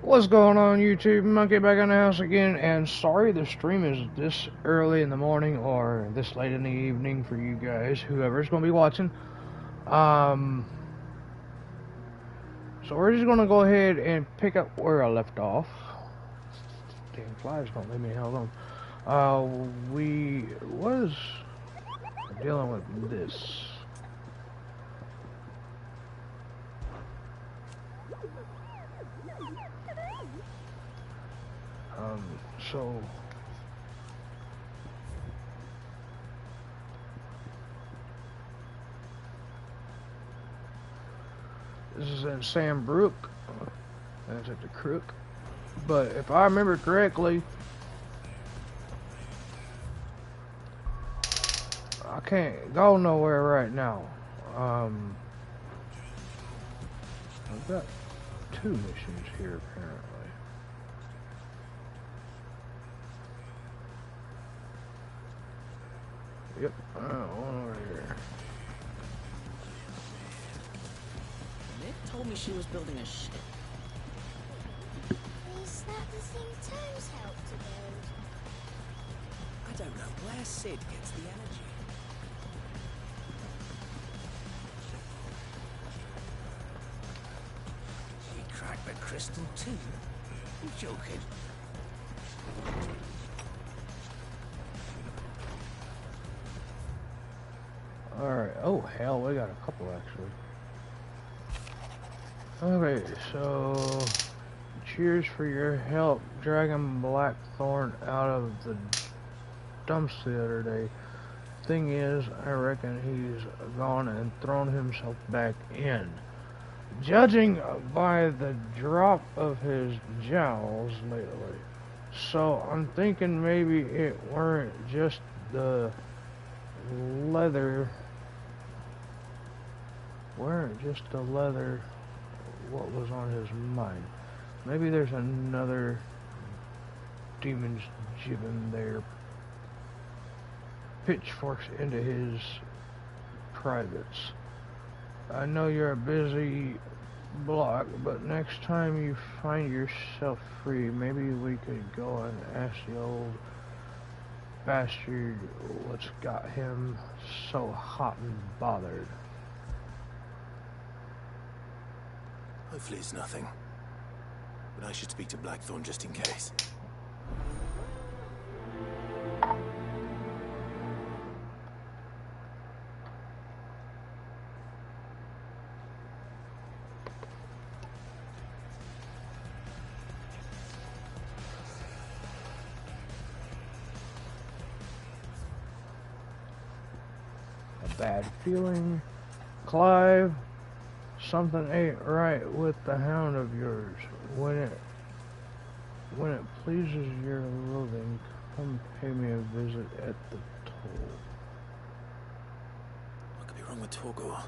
What's going on YouTube? Monkey back in the house again, and sorry the stream is this early in the morning or this late in the evening for you guys, whoever's going to be watching. So we're just going to go ahead and pick up where I left off. Damn flies don't leave me alone. We was dealing with this. So this is in Sam Brook. That's at the Crook. But if I remember correctly, I can't go nowhere right now. I've got 2 missions here apparently. Yep, one over here. Nick told me she was building a ship. Is that the thing Thames helped to build? I don't know where Sid gets the energy. She cracked the crystal too? You joking? Alright, oh hell, we got a couple actually. Okay, so cheers for your help dragging Blackthorn out of the dumps the other day. Thing is, I reckon he's gone and thrown himself back in. Judging by the drop of his jowls lately. So I'm thinking maybe it weren't just the leather what was on his mind. Maybe there's another demon's jibbing their pitchforks into his privates. I know you're a busy block, but next time you find yourself free, maybe we could go and ask the old bastard what's got him so hot and bothered. Hopefully it's nothing. But I should speak to Blackthorn just in case. A bad feeling. Clive, something ain't right with the hound of yours. When it pleases your loathing, come pay me a visit at the toll. What could be wrong with Torgor?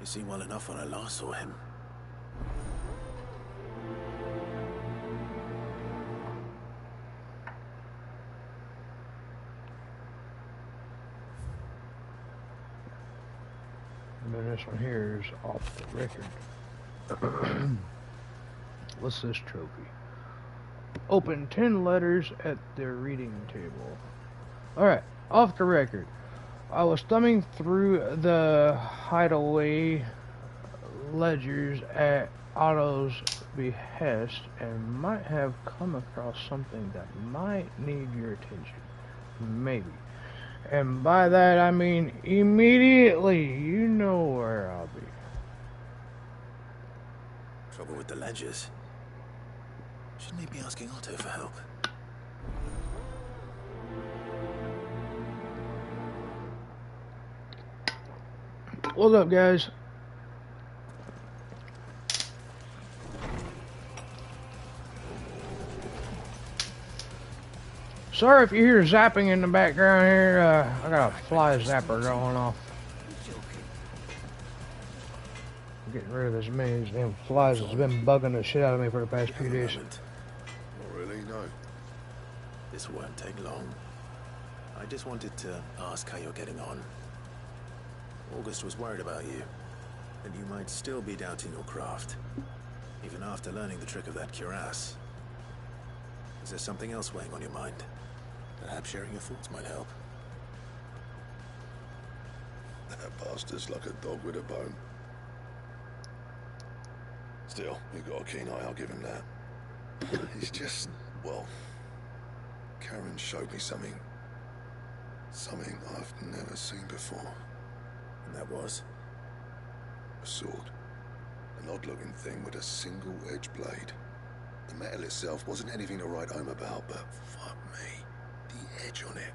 You seemed well enough when I last saw him. And then this one here is off the record. What's this trophy? Open 10 letters at the reading table. Alright, off the record. I was thumbing through the hideaway ledgers at Otto's behest and might have come across something that might need your attention. Maybe. And by that I mean immediately. You know where I'll be. Trouble with the ledgers. Shouldn't he be asking Otto for help? What's up, guys? Sorry if you hear zapping in the background here. I got a fly zapper going off. I'm getting rid of as many of these damn flies that's been bugging the shit out of me for the past few days. Not really, no. This won't take long. I just wanted to ask how you're getting on. August was worried about you, and you might still be doubting your craft. Even after learning the trick of that cuirass. Is there something else weighing on your mind? Perhaps sharing your thoughts might help. That bastard's like a dog with a bone. Still, he got a keen eye, I'll give him that. He's just, well... Karen showed me something. Something I've never seen before. And that was? A sword. An odd-looking thing with a single-edged blade. The metal itself wasn't anything to write home about, but fuck me, the edge on it.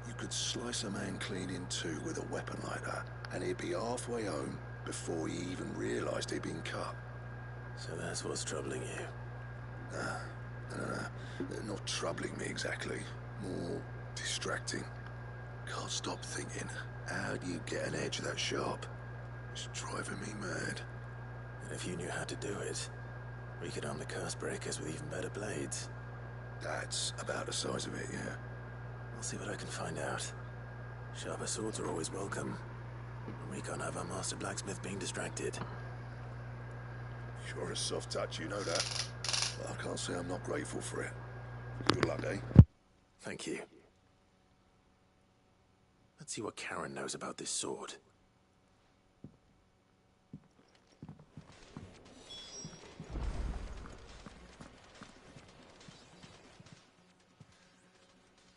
You could slice a man clean in two with a weapon like that, and he'd be halfway home before he even realised he'd been cut. So that's what's troubling you? No. Not troubling me exactly. More distracting. Can't stop thinking, how do you get an edge that sharp? It's driving me mad. And if you knew how to do it, we could arm the curse breakers with even better blades. That's about the size of it, yeah. I'll see what I can find out. Sharper swords are always welcome. And we can't have our master blacksmith being distracted. Sure a soft touch, you know that. But I can't say I'm not grateful for it. Good luck, eh? Thank you. Let's see what Karen knows about this sword.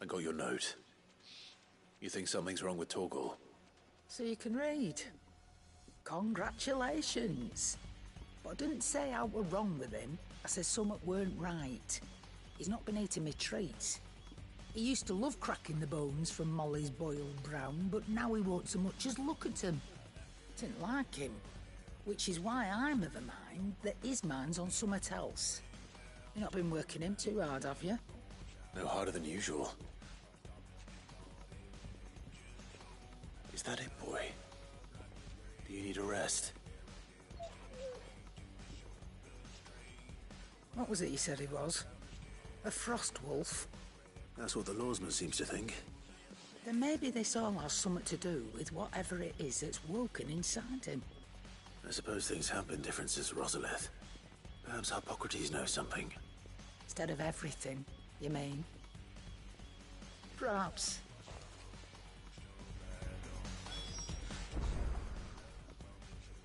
I got your note. You think something's wrong with Torgal? So you can read. Congratulations. But I didn't say I were wrong with him. I said something weren't right. He's not been eating me treats. He used to love cracking the bones from Molly's boiled brown, but now he won't so much as look at 'em. Didn't like him. Which is why I'm of a mind that his mind's on something else. You've not been working him too hard, have you? No harder than usual. Is that it, boy? Do you need a rest? What was it you said he was? A frost wolf? That's what the lawsman seems to think. Then maybe this all has something to do with whatever it is that's woken inside him. I suppose things have been different since Rosalith. Perhaps Hippocrates knows something. Instead of everything, you mean? Perhaps.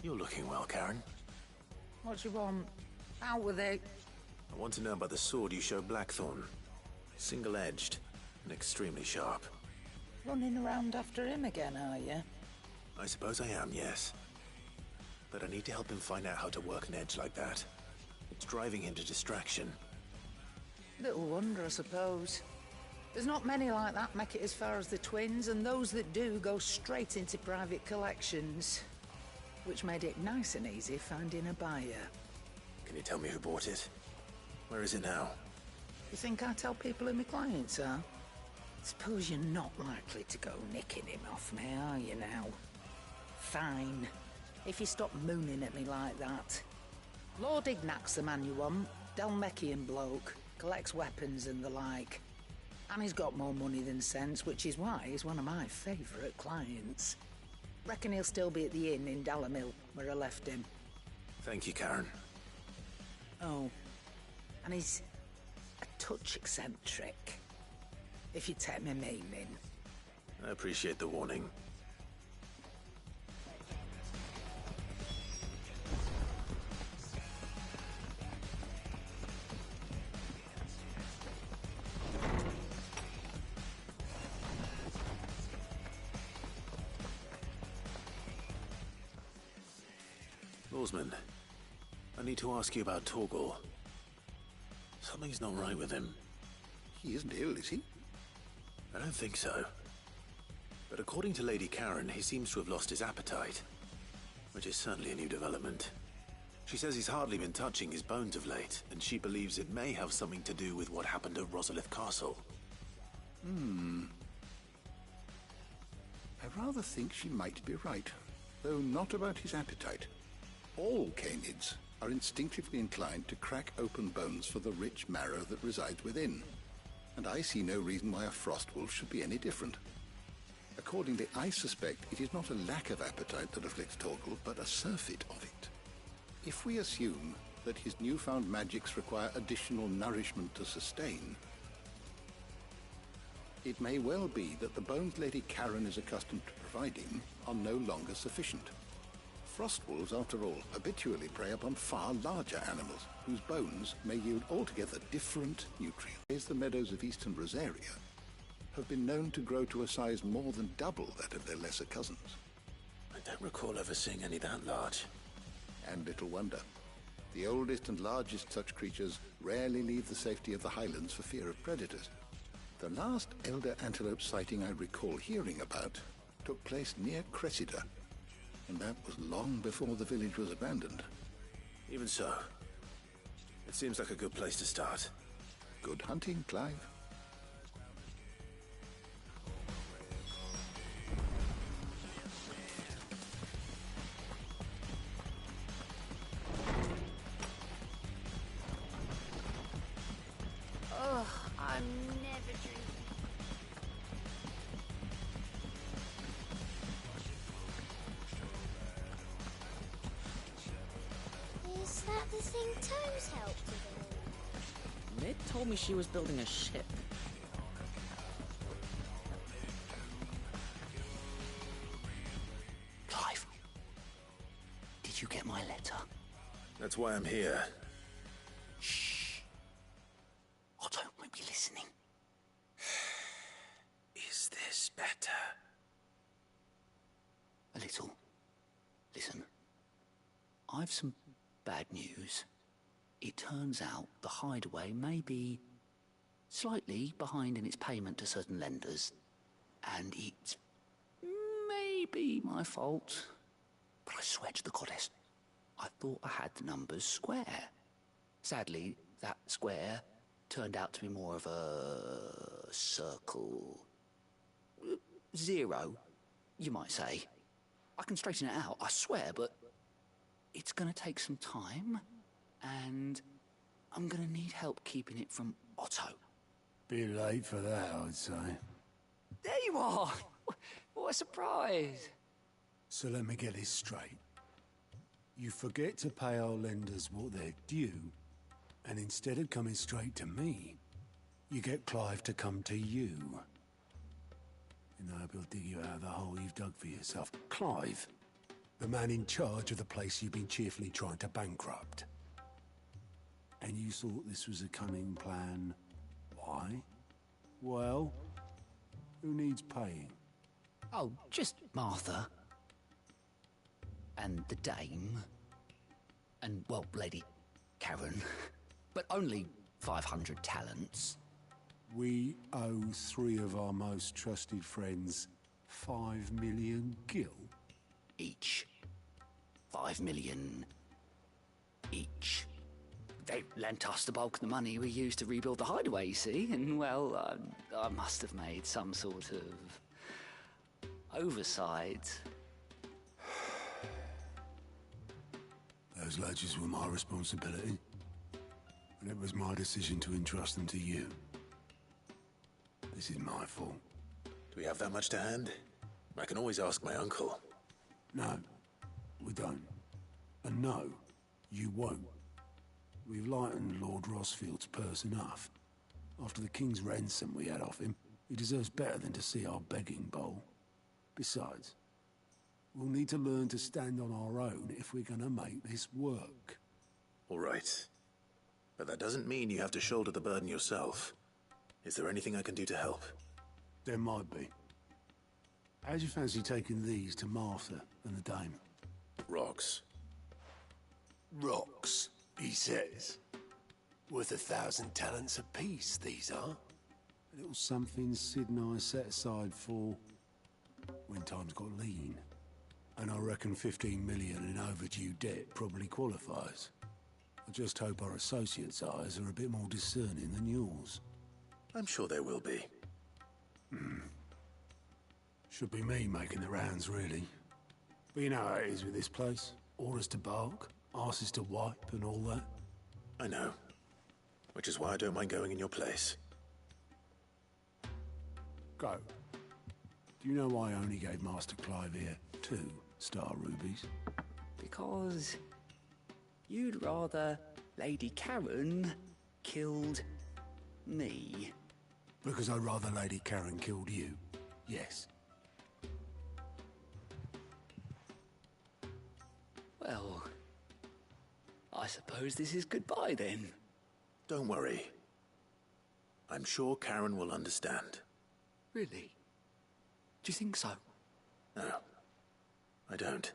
You're looking well, Karen. What do you want? Out with it. I want to know about the sword you showed Blackthorn. Single-edged and extremely sharp. Running around after him again, are you? I suppose I am, yes. But I need to help him find out how to work an edge like that. It's driving him to distraction. Little wonder, I suppose. There's not many like that make it as far as the twins, and those that do go straight into private collections. Which made it nice and easy finding a buyer. Can you tell me who bought it? Where is it now? You think I tell people who my clients are? Suppose you're not likely to go nicking him off me, are you now? Fine. If you stop mooning at me like that. Lord Ignac's the man you want. Dalmekian bloke. Collects weapons and the like. And he's got more money than sense, which is why he's one of my favourite clients. Reckon he'll still be at the inn in Dalamil, where I left him. Thank you, Karen. Oh. And he's a touch eccentric. If you take my meaning. I appreciate the warning. Lawsman, I need to ask you about Torgal. Something's not right with him. He isn't ill, is he? I don't think so. But according to Lady Karen, he seems to have lost his appetite. Which is certainly a new development. She says he's hardly been touching his bones of late, and she believes it may have something to do with what happened at Rosalith Castle. I rather think she might be right, though not about his appetite. All canids are instinctively inclined to crack open bones for the rich marrow that resides within, and I see no reason why a frost wolf should be any different. Accordingly, I suspect it is not a lack of appetite that afflicts Torgal, but a surfeit of it. If we assume that his newfound magics require additional nourishment to sustain. It may well be that the bones Lady Karen is accustomed to providing are no longer sufficient. Frostwolves, after all, habitually prey upon far larger animals, whose bones may yield altogether different nutrients. The meadows of eastern Rosaria have been known to grow to a size more than double that of their lesser cousins. I don't recall ever seeing any that large. And little wonder. The oldest and largest such creatures rarely leave the safety of the highlands for fear of predators. The last elder antelope sighting I recall hearing about took place near Cressida, and that was long before the village was abandoned. Even so, it seems like a good place to start. Good hunting, Clive. Ugh, I'm never drinking. Is that the thing Tomes helped to build? Mid told me she was building a ship. Clive, did you get my letter? That's why I'm here. Shh. Otto won't be listening. Is this better? A little. Listen, I've some bad news. It turns out the hideaway may be slightly behind in its payment to certain lenders, and it may be my fault. But I swear to the goddess, I thought I had the numbers square. Sadly, that square turned out to be more of a circle. Zero, you might say. I can straighten it out, I swear, but it's gonna take some time, and I'm gonna need help keeping it from Otto. Bit late for that, I'd say. There you are! What a surprise! So let me get this straight. You forget to pay our lenders what they're due, and instead of coming straight to me, you get Clive to come to you. And I hope he'll dig you out of the hole you've dug for yourself. Clive, the man in charge of the place you've been cheerfully trying to bankrupt. And you thought this was a cunning plan. Why? Well, who needs paying? Oh, just Martha. And the dame. And, well, Lady Karen. But only 500 talents. We owe 3 of our most trusted friends 5 million gil. Each. 5 million each. They lent us the bulk of the money we used to rebuild the hideaway, you see, and, well, I must have made some sort of oversight. Those ledgers were my responsibility, and it was my decision to entrust them to you. This is my fault. Do we have that much to hand? I can always ask my uncle. No, we don't. And no, you won't. We've lightened Lord Rosfield's purse enough. After the king's ransom we had off him, he deserves better than to see our begging bowl. Besides, we'll need to learn to stand on our own if we're gonna make this work. All right. But that doesn't mean you have to shoulder the burden yourself. Is there anything I can do to help? There might be. How'd you fancy taking these to Martha and the dame? Rocks. Rocks, he says. Worth 1,000 talents apiece, these are. A little something Sid and I set aside for when times got lean. And I reckon 15 million in overdue debt probably qualifies. I just hope our associates' eyes are a bit more discerning than yours. I'm sure there will be. Should be me making the rounds, really. But you know how it is with this place. Orders to bark, arses to wipe, and all that. I know. Which is why I don't mind going in your place. Go. Do you know why I only gave Master Clive here 2 star rubies? Because you'd rather Lady Karen killed me. Because I'd rather Lady Karen killed you. Yes. Well, I suppose this is goodbye then. Don't worry. I'm sure Karen will understand. Really? Do you think so? No, I don't.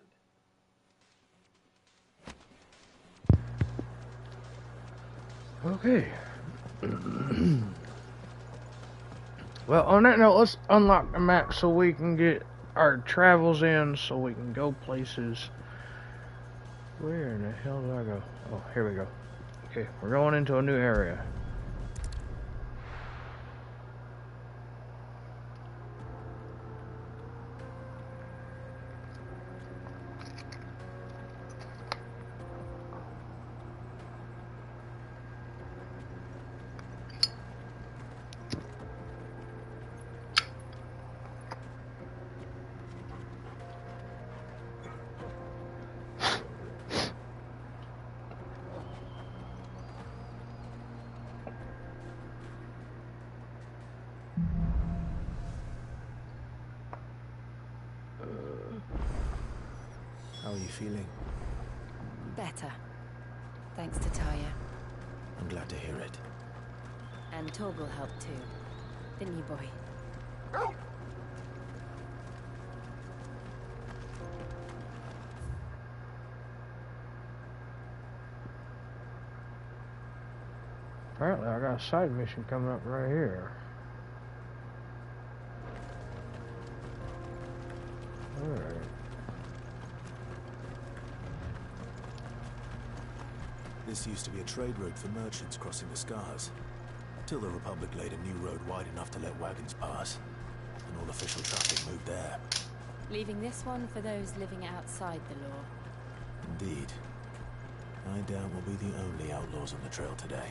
Okay. Well, on that note, let's unlock the map so we can get our travels in, so we can go places. Where in the hell do I go? Oh, here we go. Okay, we're going into a new area. How are you feeling? Better. Thanks to Talia. I'm glad to hear it. And Torgal helped too. Didn't you, boy? Apparently, I got a side mission coming up right here. Alright. This used to be a trade route for merchants crossing the Scars, till the Republic laid a new road wide enough to let wagons pass, and all official traffic moved there. Leaving this one for those living outside the law. Indeed. I doubt we'll be the only outlaws on the trail today.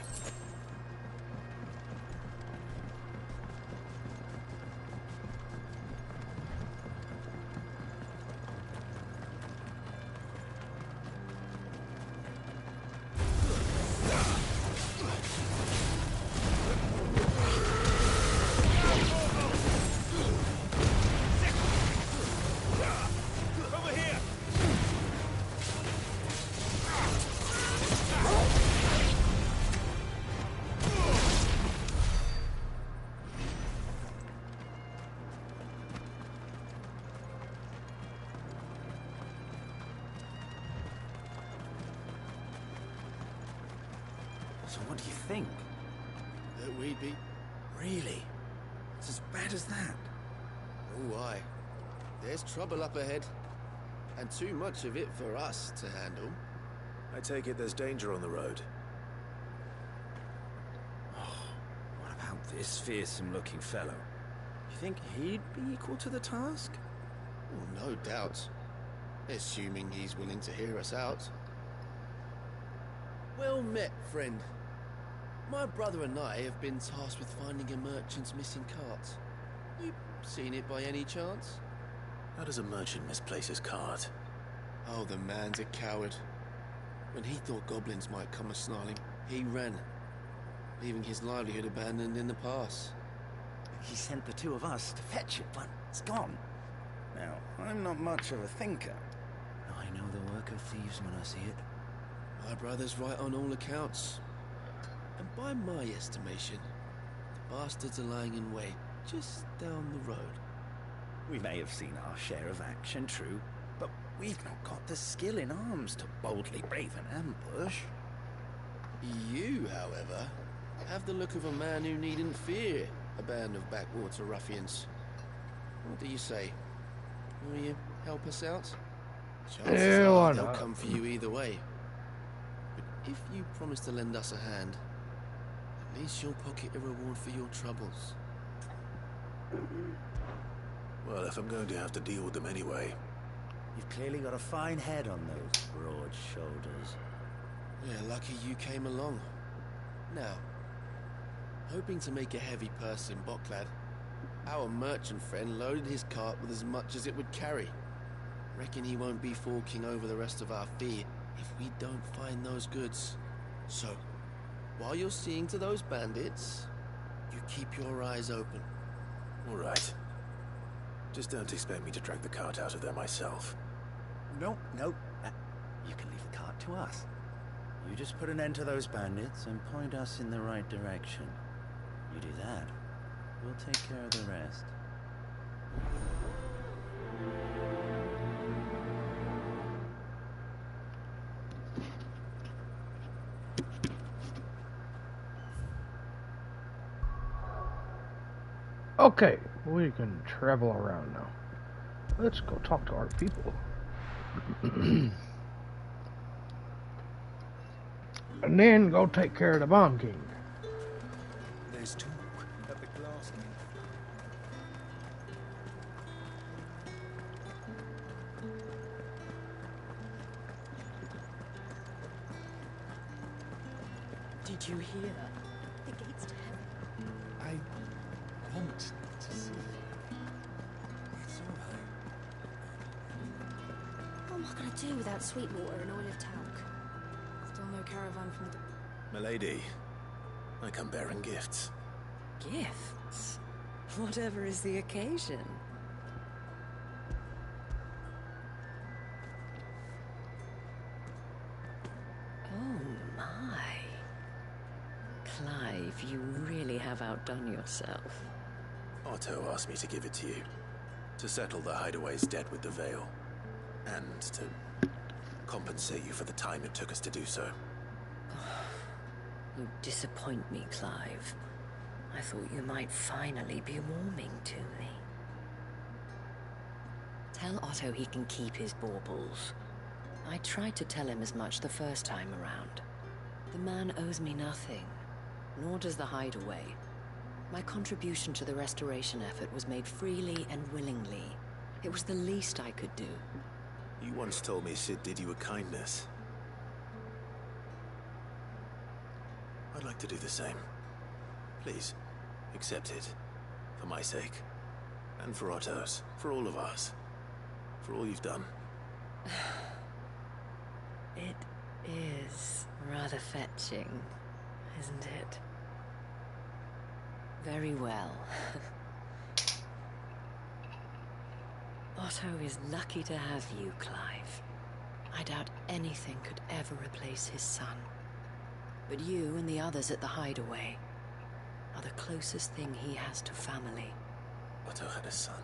So what do you think? That we'd be... Really? It's as bad as that? Oh, aye. There's trouble up ahead. And too much of it for us to handle. I take it there's danger on the road. Oh, what about this fearsome-looking fellow? You think he'd be equal to the task? Oh, no doubt. Assuming he's willing to hear us out. Well met, friend. My brother and I have been tasked with finding a merchant's missing cart. You seen it by any chance? How does a merchant misplace his cart? Oh, the man's a coward. When he thought goblins might come a-snarling, he ran, leaving his livelihood abandoned in the pass. He sent the two of us to fetch it, but it's gone. Now, I'm not much of a thinker. I know the work of thieves when I see it. My brother's right on all accounts. And by my estimation, the bastards are lying in wait just down the road. We may have seen our share of action, true, but we've not got the skill in arms to boldly brave an ambush. You, however, have the look of a man who needn't fear a band of backwater ruffians. What do you say? Will you help us out? Chances are they'll come for you either way. But if you promise to lend us a hand, at least you'll pocket a reward for your troubles. Well, if I'm going to have to deal with them anyway. You've clearly got a fine head on those broad shoulders. We're lucky you came along. Now, hoping to make a heavy purse in Boklad, our merchant friend loaded his cart with as much as it would carry. Reckon he won't be forking over the rest of our fee if we don't find those goods. So, while you're seeing to those bandits, you keep your eyes open. All right. Just don't expect me to drag the cart out of there myself. No. You can leave the cart to us. You just put an end to those bandits and point us in the right direction. You do that, we'll take care of the rest. Okay, we can travel around now. Let's go talk to our people. And then go take care of the Bomb King. There's talk at the Glass King. Did you hear? The gates to heaven. I want to see. It's all right. What am I gonna do without Sweetwater and oil of talc? Still no caravan from the... Milady, I come bearing gifts. Gifts? Whatever is the occasion. Oh my. Clive, you really have outdone yourself. Otto asked me to give it to you. To settle the Hideaway's debt with the Veil. And to compensate you for the time it took us to do so. You disappoint me, Clive. I thought you might finally be warming to me. Tell Otto he can keep his baubles. I tried to tell him as much the first time around. The man owes me nothing, nor does the Hideaway. My contribution to the restoration effort was made freely and willingly. It was the least I could do. You once told me Sid did you a kindness. I'd like to do the same. Please, accept it. For my sake. And for Otto's. For all of us. For all you've done. It is rather fetching, isn't it? Very well. Otto is lucky to have you, Clive. I doubt anything could ever replace his son. But you and the others at the Hideaway are the closest thing he has to family. Otto had a son.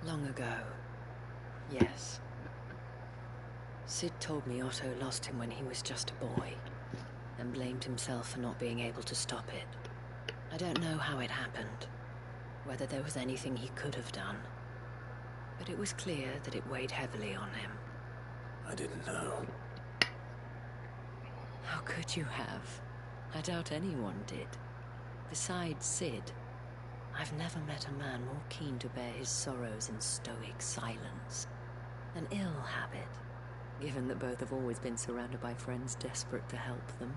Long ago, yes. Sid told me Otto lost him when he was just a boy, and blamed himself for not being able to stop it. I don't know how it happened, whether there was anything he could have done, but it was clear that it weighed heavily on him. I didn't know. How could you have? I doubt anyone did. Besides Sid, I've never met a man more keen to bear his sorrows in stoic silence. An ill habit, given that both have always been surrounded by friends desperate to help them.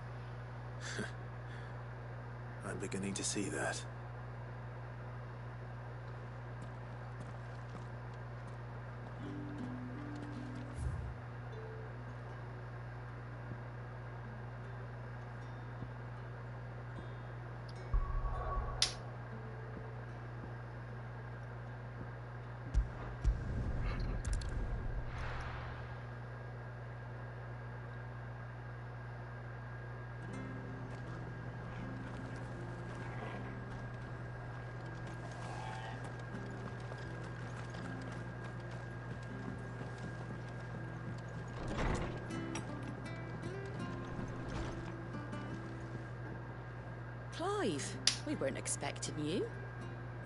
I'm beginning to see that. Clive, we weren't expecting you.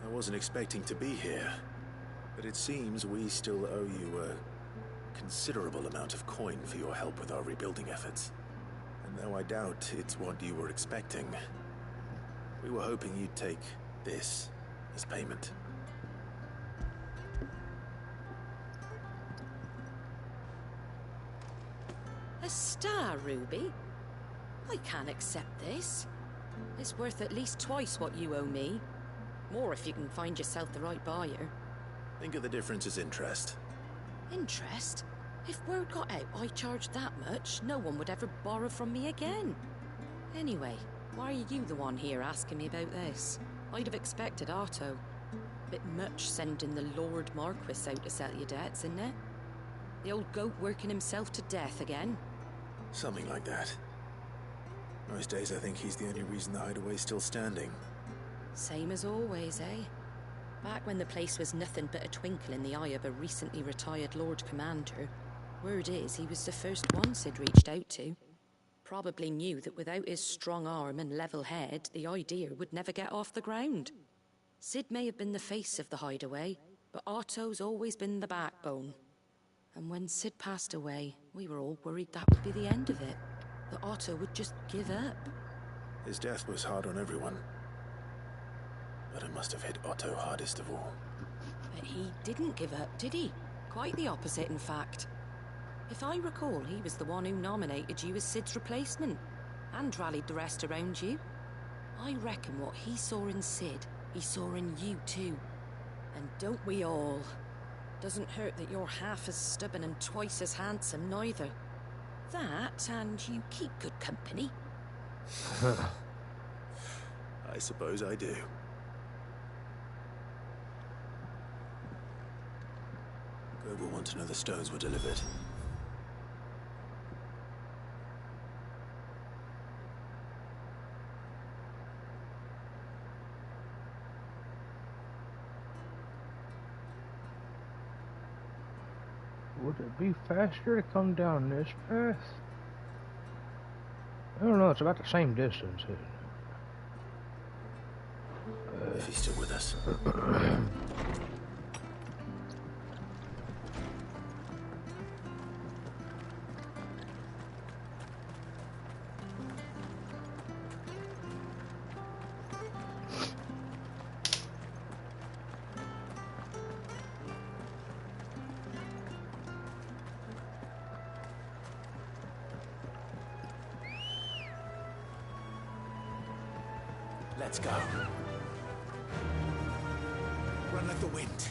I wasn't expecting to be here, but it seems we still owe you a considerable amount of coin for your help with our rebuilding efforts. And though I doubt it's what you were expecting, we were hoping you'd take this as payment. A star ruby? I can't accept this. It's worth at least twice what you owe me. More if you can find yourself the right buyer. Think of the difference as interest. Interest? If word got out I charged that much, no one would ever borrow from me again. Anyway, why are you the one here asking me about this? I'd have expected Otto. Bit much sending the Lord Marquis out to settle your debts, isn't it? The old goat working himself to death again. Something like that. Most days I think he's the only reason the hideaway's still standing. Same as always, eh? Back when the place was nothing but a twinkle in the eye of a recently retired Lord Commander, word is he was the first one Sid reached out to. Probably knew that without his strong arm and level head, the idea would never get off the ground. Sid may have been the face of the hideaway, but Otto's always been the backbone. And when Sid passed away, we were all worried that would be the end of it. That Otto would just give up. His death was hard on everyone. But it must have hit Otto hardest of all. But he didn't give up, did he? Quite the opposite, in fact. If I recall, he was the one who nominated you as Sid's replacement, and rallied the rest around you. I reckon what he saw in Sid, he saw in you too. And don't we all? Doesn't hurt that you're half as stubborn and twice as handsome, neither. That, and you keep good company. I suppose I do. Gob will want to know the stones were delivered. Would it be faster to come down this path? I don't know, it's about the same distance, isn't it? If he's still with us. Let's go. Run like the wind.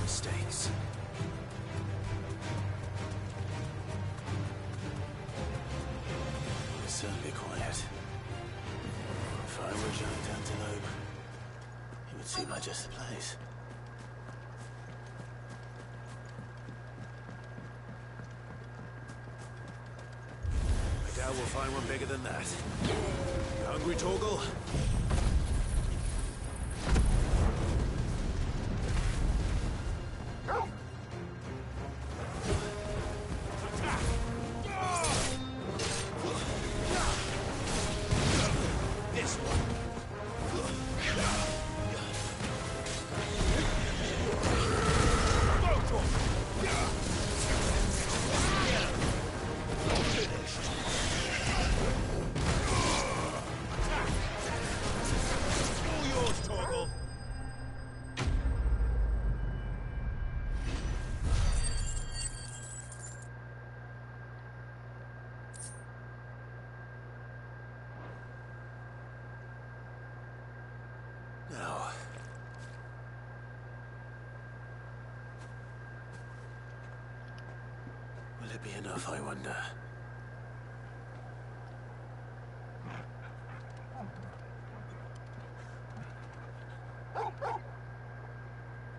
Mistakes. It's certainly quiet. If I were a giant antelope, it would seem like just the place. I doubt we'll find one bigger than that. You hungry, Torgal? Now, will it be enough, I wonder?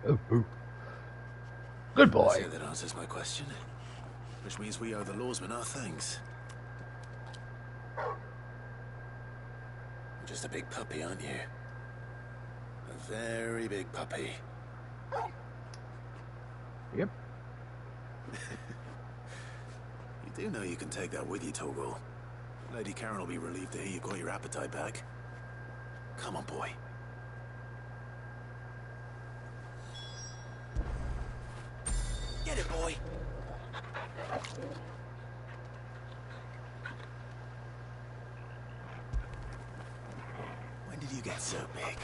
Oh. Good boy. So that answers my question. Which means we owe the lawsman our thanks. You're just a big puppy, aren't you? A very big puppy. Yep. You do know you can take that with you, Torgal. Lady Karen will be relieved to hear you got your appetite back. Come on, boy. Get it, boy. When did you get so big?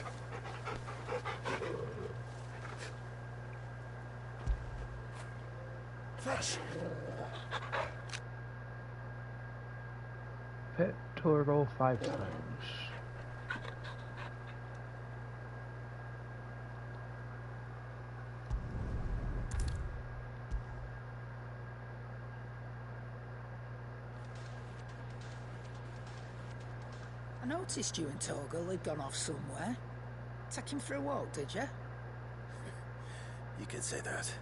Fetch. Pet turtle 5 times. I noticed you and Torgal had gone off somewhere. Take him for a walk, did you? You can say that.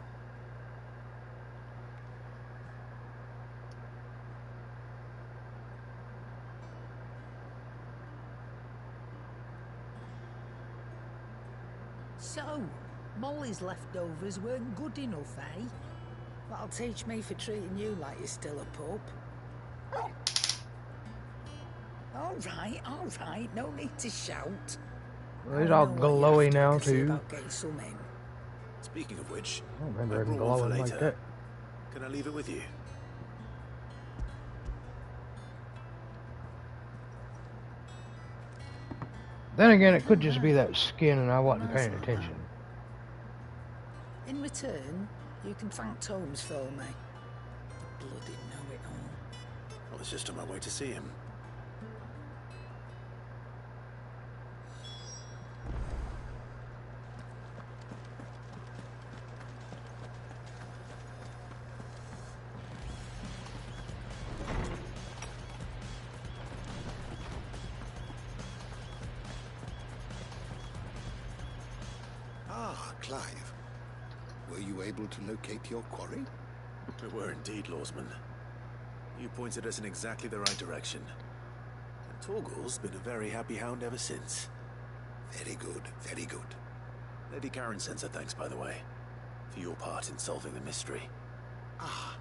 So, Molly's leftovers weren't good enough, eh? That'll teach me for treating you like you're still a pup. All right, no need to shout. Well, he's all glowy now, too. About getting some in. Speaking of which, I don't remember I him brought one for glowing like later. that. Can I leave it with you? Then again, it could just be that skin and I wasn't paying attention. In return, you can thank Tomes for me. The bloody know-it-all. I was just on my way to see him. Ah, Clive. Were you able to locate your quarry? We were indeed, Lawsman. You pointed us in exactly the right direction. And Torgal's been a very happy hound ever since. Very good, very good. Lady Karen sends her thanks, by the way, for your part in solving the mystery. Ah.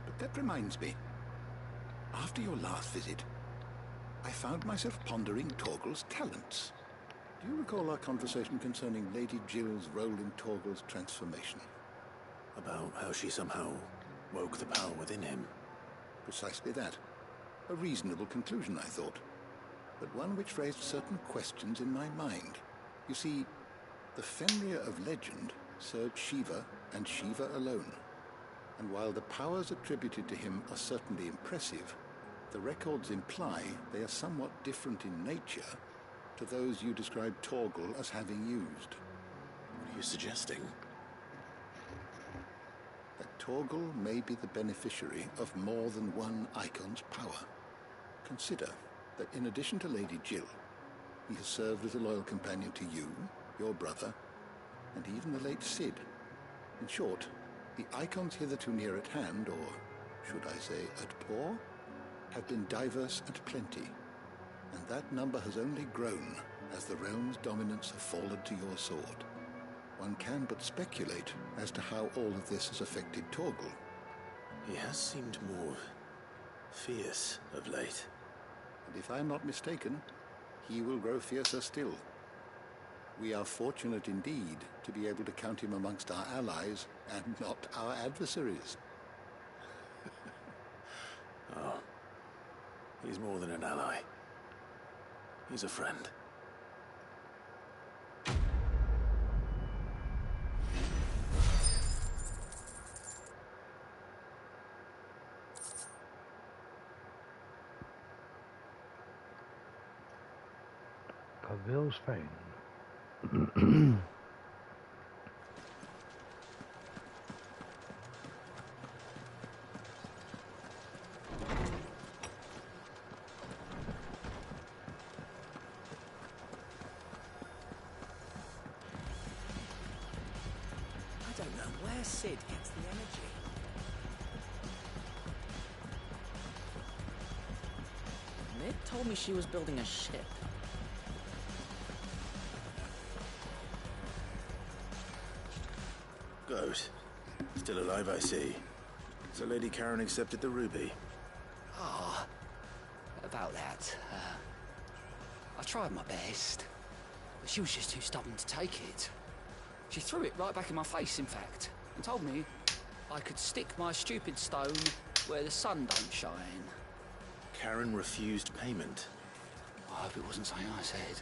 But that reminds me. After your last visit, I found myself pondering Torgal's talents. Do you recall our conversation concerning Lady Jill's role in Torgal's transformation? About how she somehow woke the power within him. Precisely that. A reasonable conclusion, I thought. But one which raised certain questions in my mind. You see, the Fenrir of legend served Shiva and Shiva alone. And while the powers attributed to him are certainly impressive, the records imply they are somewhat different in nature to those you described Torgal as having used. What are you suggesting? That Torgal may be the beneficiary of more than one icon's power. Consider that in addition to Lady Jill, he has served as a loyal companion to you, your brother, and even the late Cid. In short, the icons hitherto near at hand, or should I say at paw, have been diverse and plenty, and that number has only grown as the realm's dominance have fallen to your sword. One can but speculate as to how all of this has affected Torgal. He has seemed more fierce of late. And if I'm not mistaken, he will grow fiercer still. We are fortunate indeed to be able to count him amongst our allies and not our adversaries. Oh, he's more than an ally. He's a friend. Cavill's Fane. I don't know where Cid gets the energy. Mid told me she was building a ship. Good. Still alive, I see. So Lady Karen accepted the ruby. Ah, about that. I tried my best, but she was just too stubborn to take it. She threw it right back in my face, in fact, and told me I could stick my stupid stone where the sun don't shine. Karen refused payment. I hope it wasn't something I said.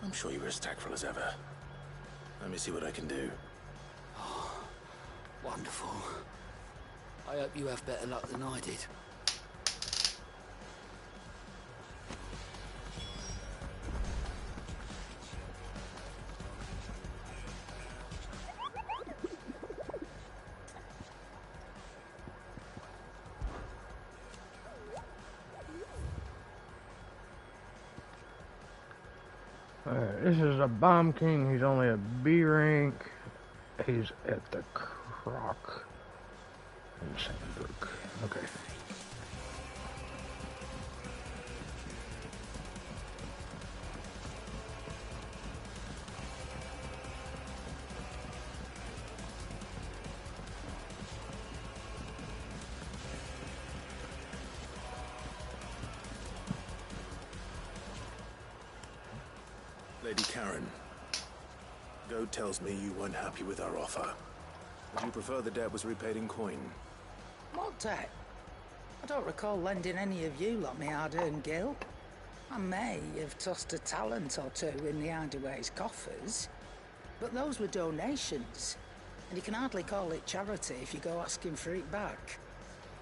I'm sure you were as tactful as ever. Let me see what I can do. Oh, wonderful. I hope you have better luck than I did. Alright, this is a Bomb King. He's only a B rank. He's at the Croc in Sandbrook. Okay. Lady Karen, Goad tells me you weren't happy with our offer. Would you prefer the debt was repaid in coin? What debt? I don't recall lending any of you lot me hard-earned gil. I may have tossed a talent or two in the Hideaway's coffers, but those were donations, and you can hardly call it charity if you go asking for it back.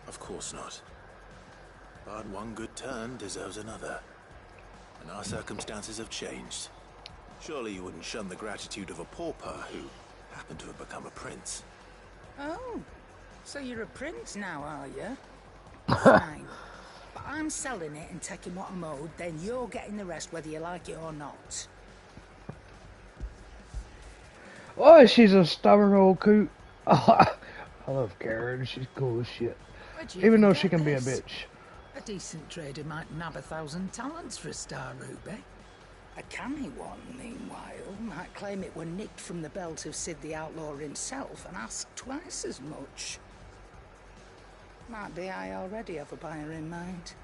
Of course not. But one good turn deserves another. And our circumstances have changed. Surely you wouldn't shun the gratitude of a pauper who happened to have become a prince. Oh, so you're a prince now, are you? Fine. But I'm selling it and taking what I'm owed, then you're getting the rest whether you like it or not. Oh, she's a stubborn old coot. I love Karen. She's cool as shit. Even though she can be a bitch. A decent trader might nab 1,000 talents for a star ruby. A canny one, meanwhile, might claim it were nicked from the belt of Sid the Outlaw himself and ask twice as much. Might be I already have a buyer in mind.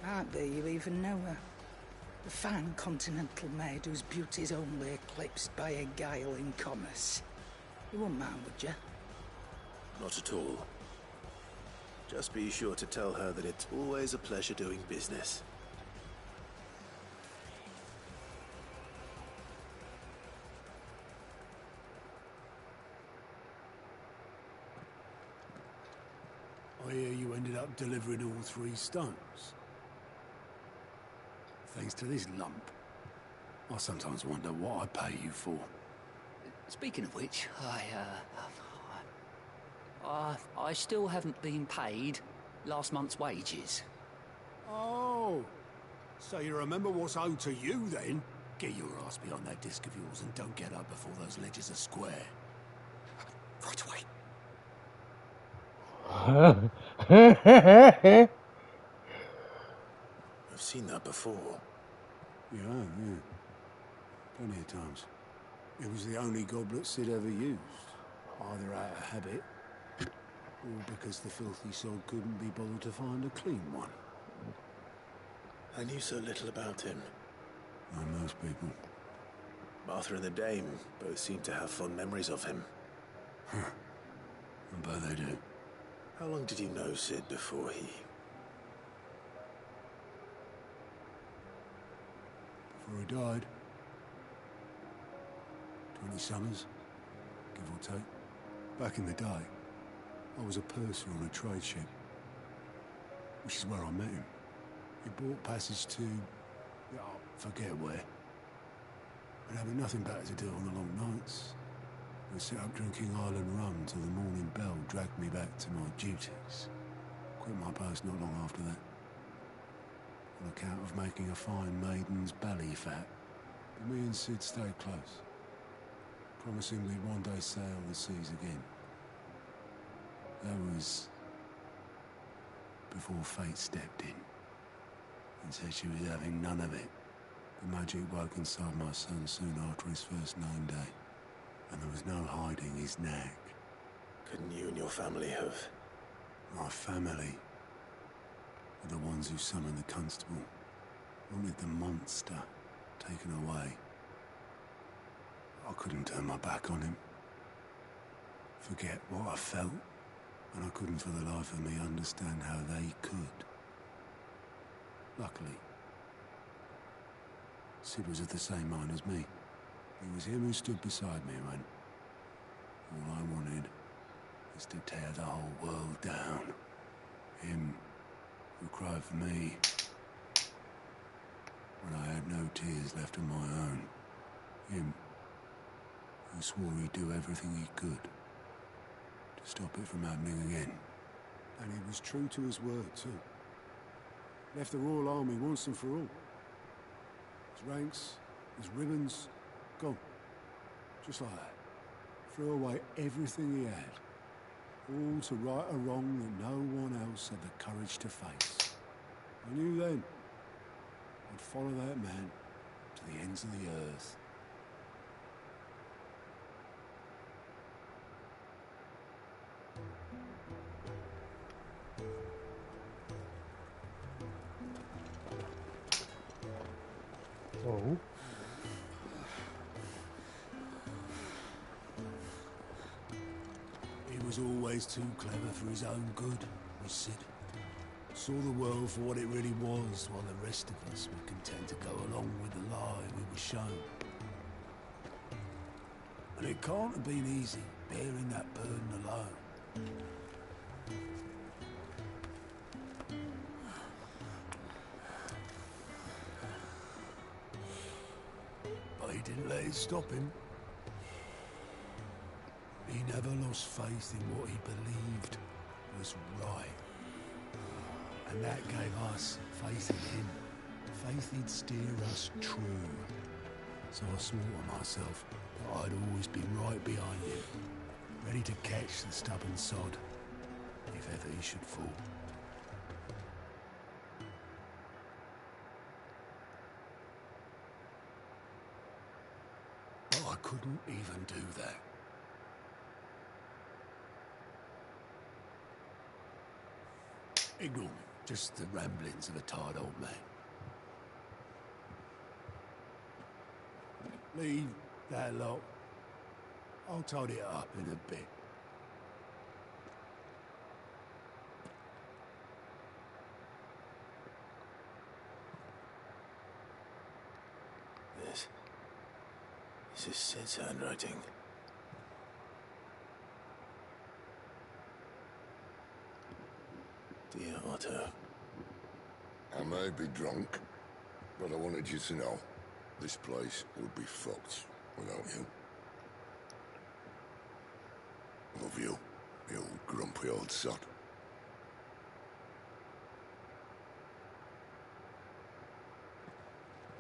Might be you even know her. A fine continental maid whose beauty's only eclipsed by a guile in commerce. You wouldn't mind, would you? Not at all. Just be sure to tell her that it's always a pleasure doing business. I hear you ended up delivering all 3 stones. Thanks to this lump. I sometimes wonder what I pay you for. Speaking of which, I still haven't been paid last month's wages. Oh, so you remember what's owed to you then? Get your ass behind that disc of yours and don't get up before those ledgers are square. Right away. I've seen that before. Yeah. Plenty of times. It was the only goblet Sid ever used. Either out of habit, or because the filthy soul couldn't be bothered to find a clean one. I knew so little about him. Like most people. Martha and the Dame both seem to have fond memories of him. I bet they do. How long did you know Sid before he... Before he died. 20 summers, give or take. Back in the day, I was a purser on a trade ship. Which is where I met him. He bought passage to... forget where. But having nothing better to do on the long nights, we set up drinking island rum till the morning bell dragged me back to my duties. Quit my post not long after that. On account of making a fine maiden's belly fat. But me and Sid stayed close. Promising we'd one day sail the seas again. That was... before fate stepped in. And said she was having none of it. The magic woke inside my son soon after his first 9 day. And there was no hiding his knack. Couldn't you and your family have... My family were the ones who summoned the constable. Wanted the monster taken away. I couldn't turn my back on him. Forget what I felt And I couldn't for the life of me understand how they could. Luckily, Sid was of the same mind as me. It was him who stood beside me when all I wanted is to tear the whole world down. Him who cried for me when I had no tears left of my own. Him who swore he'd do everything he could to stop it from happening again. And he was true to his word, too. Left the Royal Army once and for all. His ranks, his ribbons, gone. Just like that. Threw away everything he had. All to right a wrong that no one else had the courage to face. I knew then I'd follow that man to the ends of the earth. Oh. He was always too clever for his own good, was Sid. Saw the world for what it really was, while the rest of us were content to go along with the lie we were shown. And it can't have been easy, bearing that burden alone. But he didn't let it stop him. He never lost faith in what he believed was right. And that gave us faith in him. Faith he'd steer us true. So I swore to myself that I'd always be right behind him, ready to catch the stubborn sod, if ever he should fall. But I couldn't even do that. Ignore me. Just the ramblings of a tired old man. Leave that lot. I'll tidy it up in a bit. This is Sid's handwriting. Dear Otto. I may be drunk, but I wanted you to know this place would be fucked without you. Love you, you old grumpy old sod.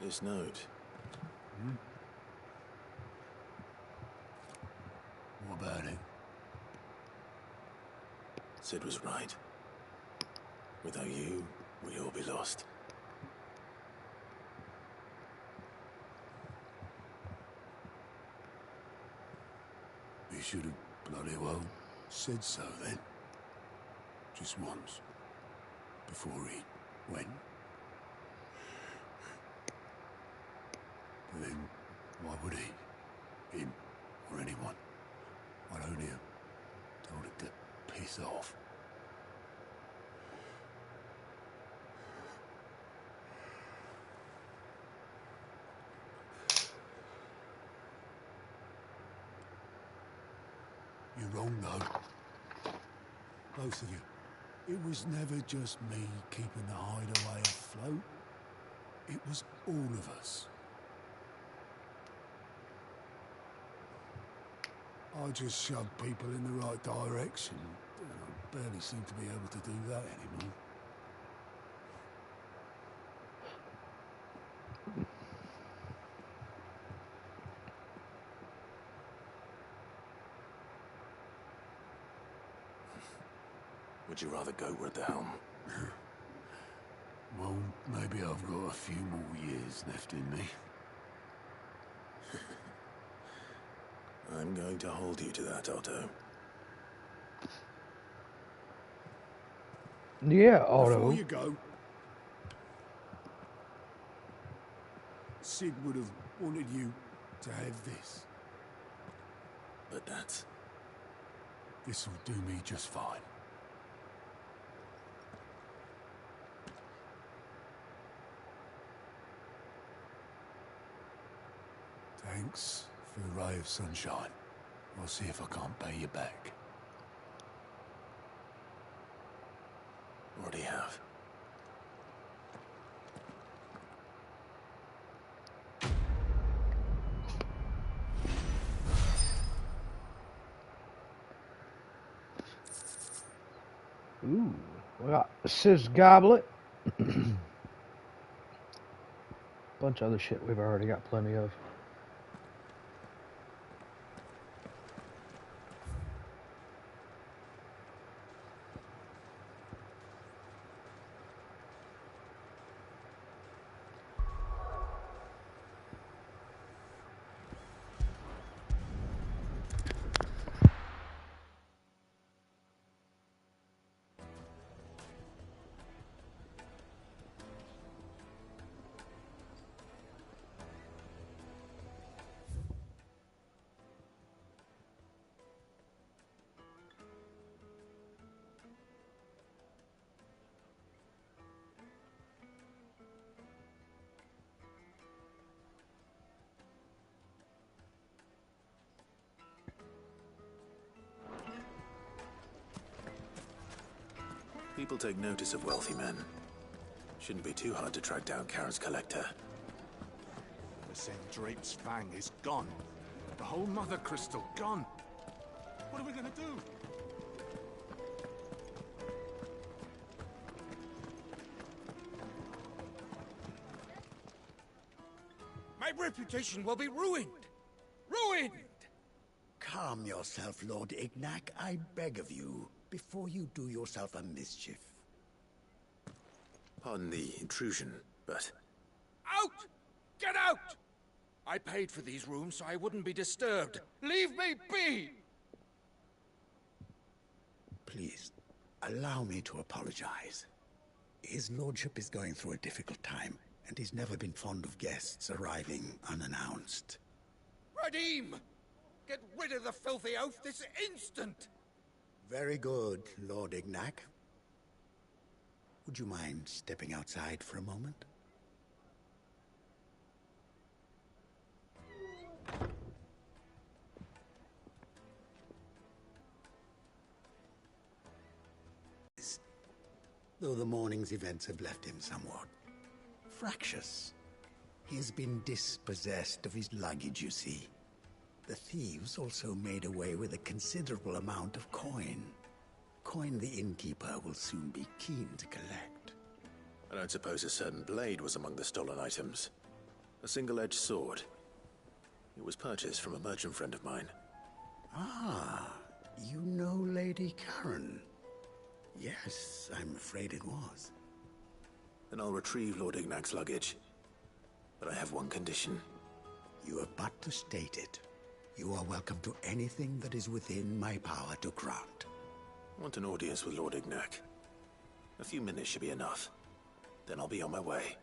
This note. What about it? Sid was right. Without you, we'd all be lost. He should have bloody well said so then. Just once. Before he went. But then, why would he? Him or anyone? I'd only have told it to piss off. You're wrong, though. Both of you. It was never just me keeping the hideaway afloat. It was all of us. I just shoved people in the right direction. I barely seem to be able to do that anymore. Would you rather go at the helm? Well, maybe I've got a few more years left in me. I'm going to hold you to that, Otto. Yeah, Otto. Before you go, Sid would have wanted you to have this. But that's... This'll do me just fine. Thanks for the ray of sunshine. I'll see if I can't pay you back. Already have. Ooh, we got a Sis Goblet. Bunch of other shit we've already got plenty of. People take notice of wealthy men. Shouldn't be too hard to track down Karen's collector. The St. Drake's Fang is gone. The whole Mother Crystal gone. What are we gonna do? My reputation will be ruined! Ruined! Calm yourself, Lord Ignac, I beg of you, before you do yourself a mischief. Pardon the intrusion, but... Out! Get out! I paid for these rooms so I wouldn't be disturbed. Leave me be! Please, allow me to apologize. His lordship is going through a difficult time, and he's never been fond of guests arriving unannounced. Radim! Get rid of the filthy oaf this instant! Very good, Lord Ignac. Would you mind stepping outside for a moment? Though the morning's events have left him somewhat fractious. He has been dispossessed of his luggage, you see. The thieves also made away with a considerable amount of coin. Coin the innkeeper will soon be keen to collect. I don't suppose a certain blade was among the stolen items. A single-edged sword. It was purchased from a merchant friend of mine. Ah, you know Lady Karen. Yes, I'm afraid it was. Then I'll retrieve Lord Ignac's luggage. But I have one condition. You have but to state it. You are welcome to anything that is within my power to grant. I want an audience with Lord Ignac. A few minutes should be enough. Then I'll be on my way.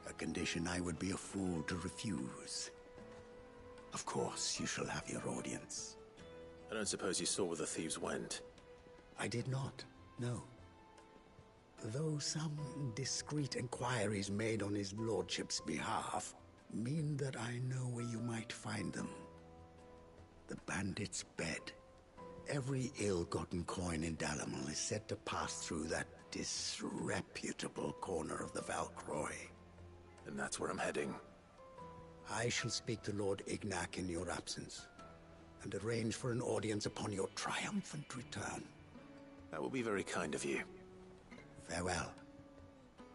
A condition I would be a fool to refuse. Of course, you shall have your audience. I don't suppose you saw where the thieves went? I did not, no. Though some discreet inquiries made on his lordship's behalf mean that I know where you might find them. The bandit's bed. Every ill-gotten coin in Dalamel is said to pass through that disreputable corner of the Valcroy. And that's where I'm heading. I shall speak to Lord Ignac in your absence, and arrange for an audience upon your triumphant return. That will be very kind of you. Farewell,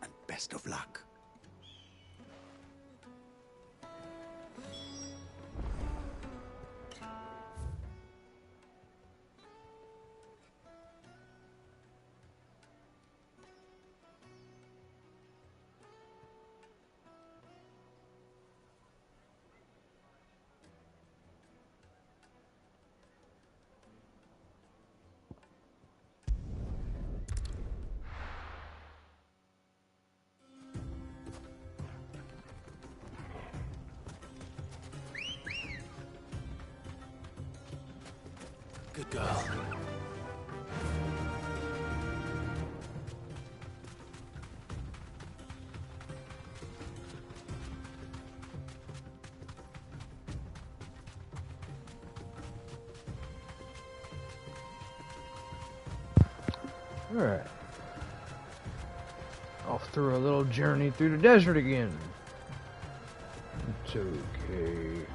and best of luck. Good girl. Alright. Off through a little journey through the desert again. It's okay.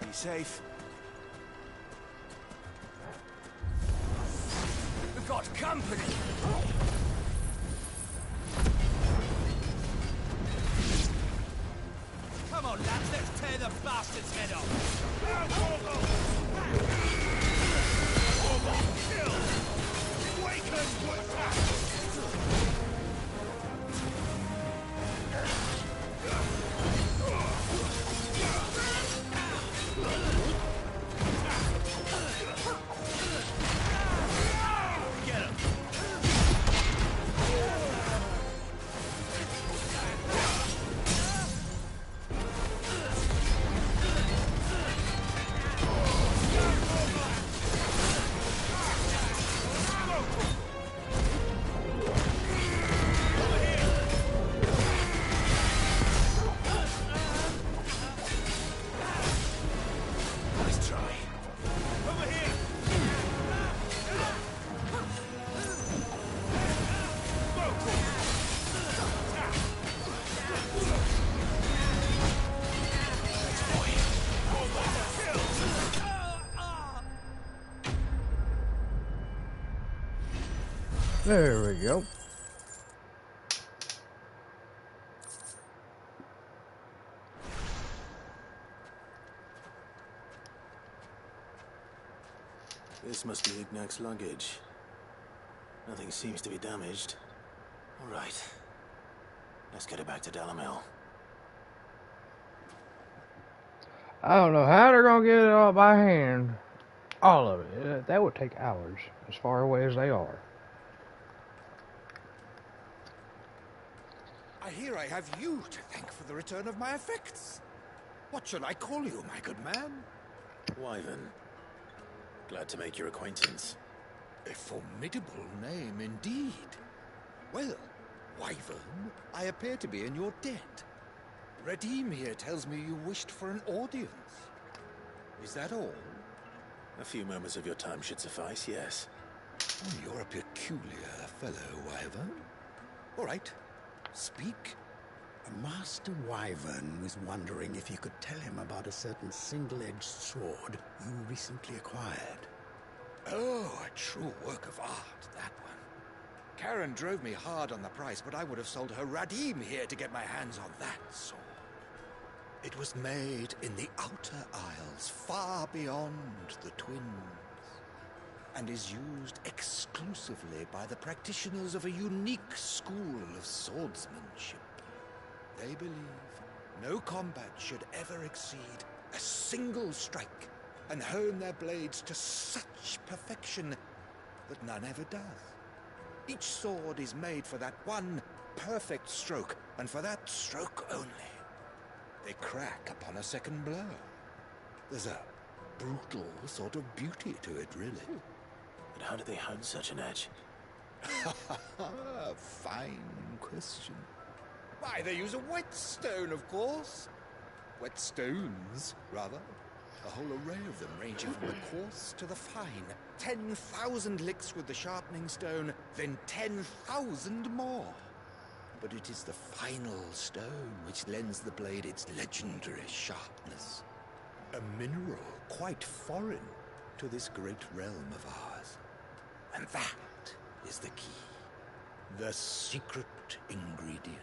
Be safe. We've got company! Come on, lads, let's tear the bastard's head off! There we go. This must be Ignac's luggage. Nothing seems to be damaged. All right. Let's get it back to Dalamil. I don't know how they're gonna get it all by hand. All of it. That would take hours, as far away as they are. I hear I have you to thank for the return of my effects. What shall I call you, my good man? Wyvern. Glad to make your acquaintance. A formidable name indeed. Well, Wyvern, I appear to be in your debt. Redeem here tells me you wished for an audience. Is that all? A few moments of your time should suffice, yes. Oh, you're a peculiar fellow, Wyvern. All right. Speak. Master Wyvern was wondering if you could tell him about a certain single-edged sword you recently acquired. Oh, a true work of art, that one. Karen drove me hard on the price, but I would have sold her Radim here to get my hands on that sword. It was made in the Outer Isles, far beyond the Twins, and is used exclusively by the practitioners of a unique school of swordsmanship. They believe no combat should ever exceed a single strike, and hone their blades to such perfection that none ever does. Each sword is made for that one perfect stroke, and for that stroke only. They crack upon a second blow. There's a brutal sort of beauty to it, really. But how do they hone such an edge? Fine question. Why, they use a whetstone, of course. Whetstones, rather. A whole array of them, ranging from the coarse to the fine. 10,000 licks with the sharpening stone, then 10,000 more. But it is the final stone which lends the blade its legendary sharpness. A mineral quite foreign to this great realm of ours. And that is the key. The secret ingredient.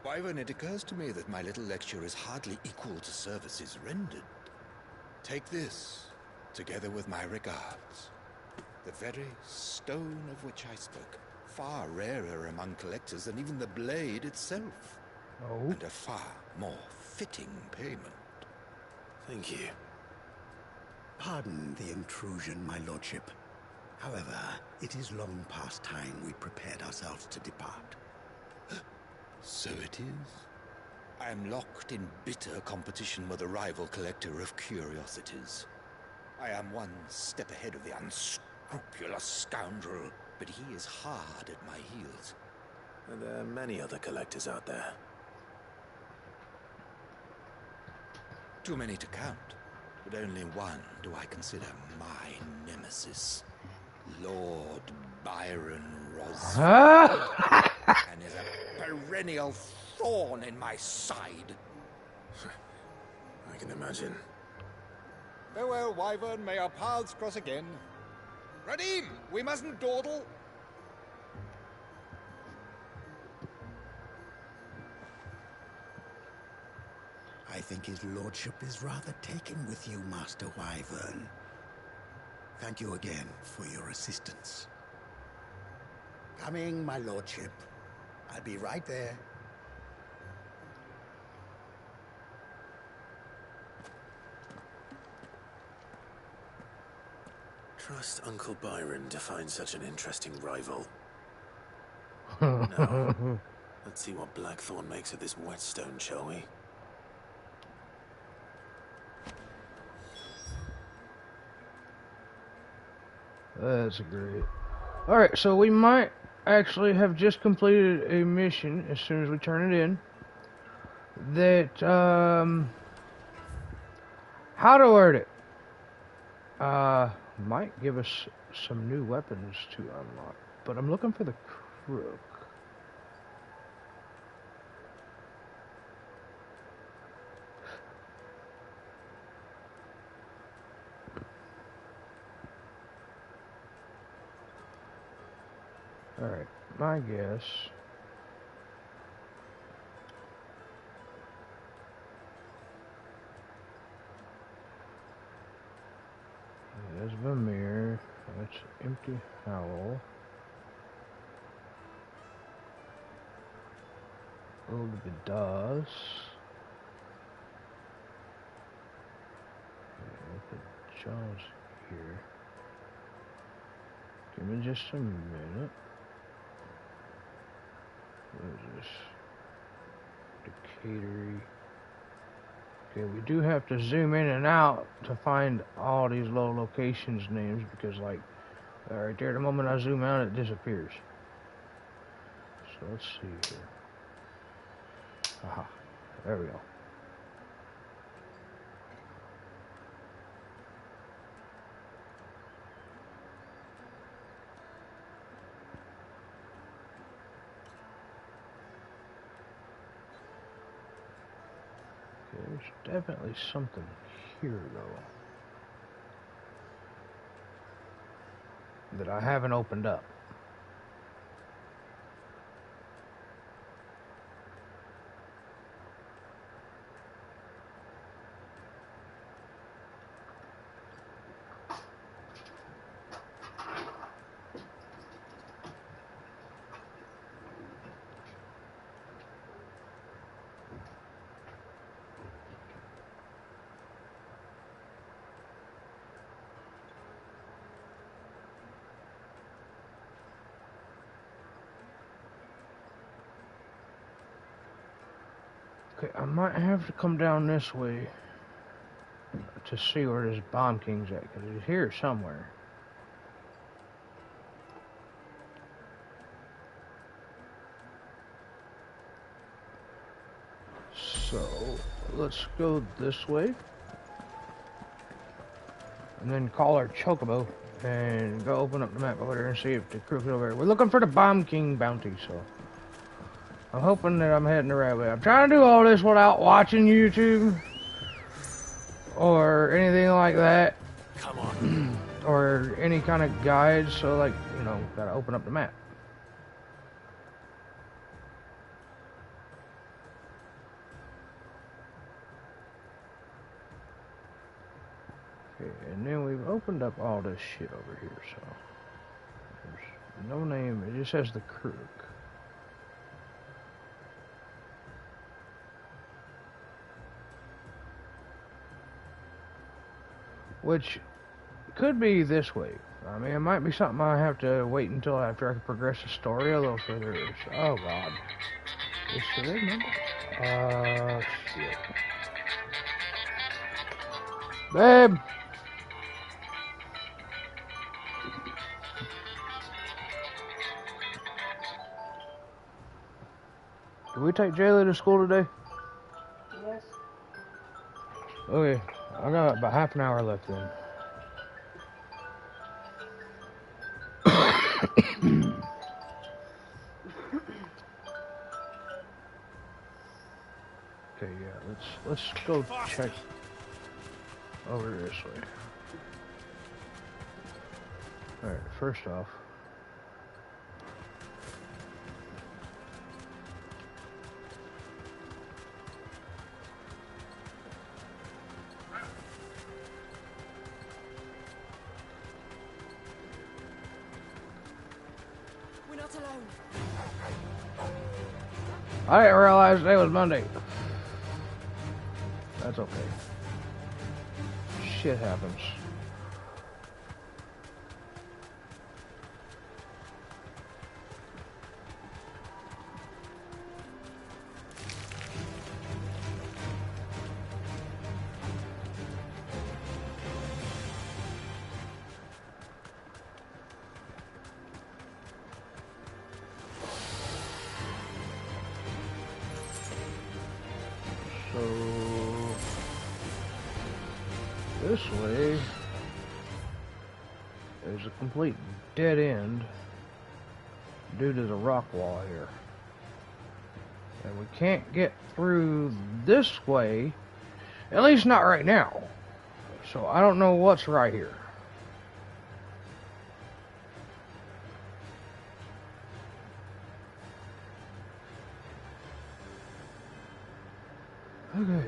Wyvern, it occurs to me that my little lecture is hardly equal to services rendered. Take this, together with my regards. The very stone of which I spoke, far rarer among collectors than even the blade itself. Oh. And a far more fitting payment. Thank you. Pardon the intrusion, my lordship. However, it is long past time we prepared ourselves to depart. So it is. I am locked in bitter competition with a rival collector of curiosities. I am one step ahead of the unscrupulous scoundrel, but he is hard at my heels. And there are many other collectors out there. Too many to count, but only one do I consider my nemesis. Lord Byron Roswell. And is a perennial thorn in my side. I can imagine. Farewell, Wyvern. May our paths cross again. Radim, we mustn't dawdle. I think his lordship is rather taken with you, Master Wyvern. Thank you again for your assistance. Coming, my lordship. I'll be right there. Trust Uncle Byron to find such an interesting rival. Now, let's see what Blackthorn makes of this whetstone, shall we? That's great. Alright, so we might actually have just completed a mission as soon as we turn it in. That, how to word it? Might give us some new weapons to unlock. But I'm looking for the crook. Alright, my guess. There's Vamir. That's Empty Howl. Old Vidas. Look at Jaws here. Give me just a minute. What is this? Decatur. Okay, we do have to zoom in and out to find all these low locations names because, like, right there, the moment I zoom out, it disappears. So let's see here. Aha, there we go. There's definitely something here, though, that I haven't opened up. Okay, I might have to come down this way to see where this Bomb King's at, because he's here somewhere. So, let's go this way. And then call our Chocobo and go open up the map over there and see if the crook is over there. We're looking for the Bomb King bounty, so I'm hoping that I'm heading the right way. I'm trying to do all this without watching YouTube or anything like that. Come on. Or any kind of guide, so, like, you know, gotta open up the map. And then we've opened up all this shit over here, so there's no name, it just says the Crook. Which could be this way. I mean, it might be something I have to wait until after I can progress the story a little further. Oh god. Should I remember? Shit. Babe! Did we take Jayla to school today? Yes. Okay, I got about half an hour left then. Okay, yeah, let's go check over this way. Alright, first off. We're not alone. I didn't realize today was Monday. That's okay. Shit happens. So this way is a complete dead end due to the rock wall here. And we can't get through this way, at least not right now. So I don't know what's right here. Okay.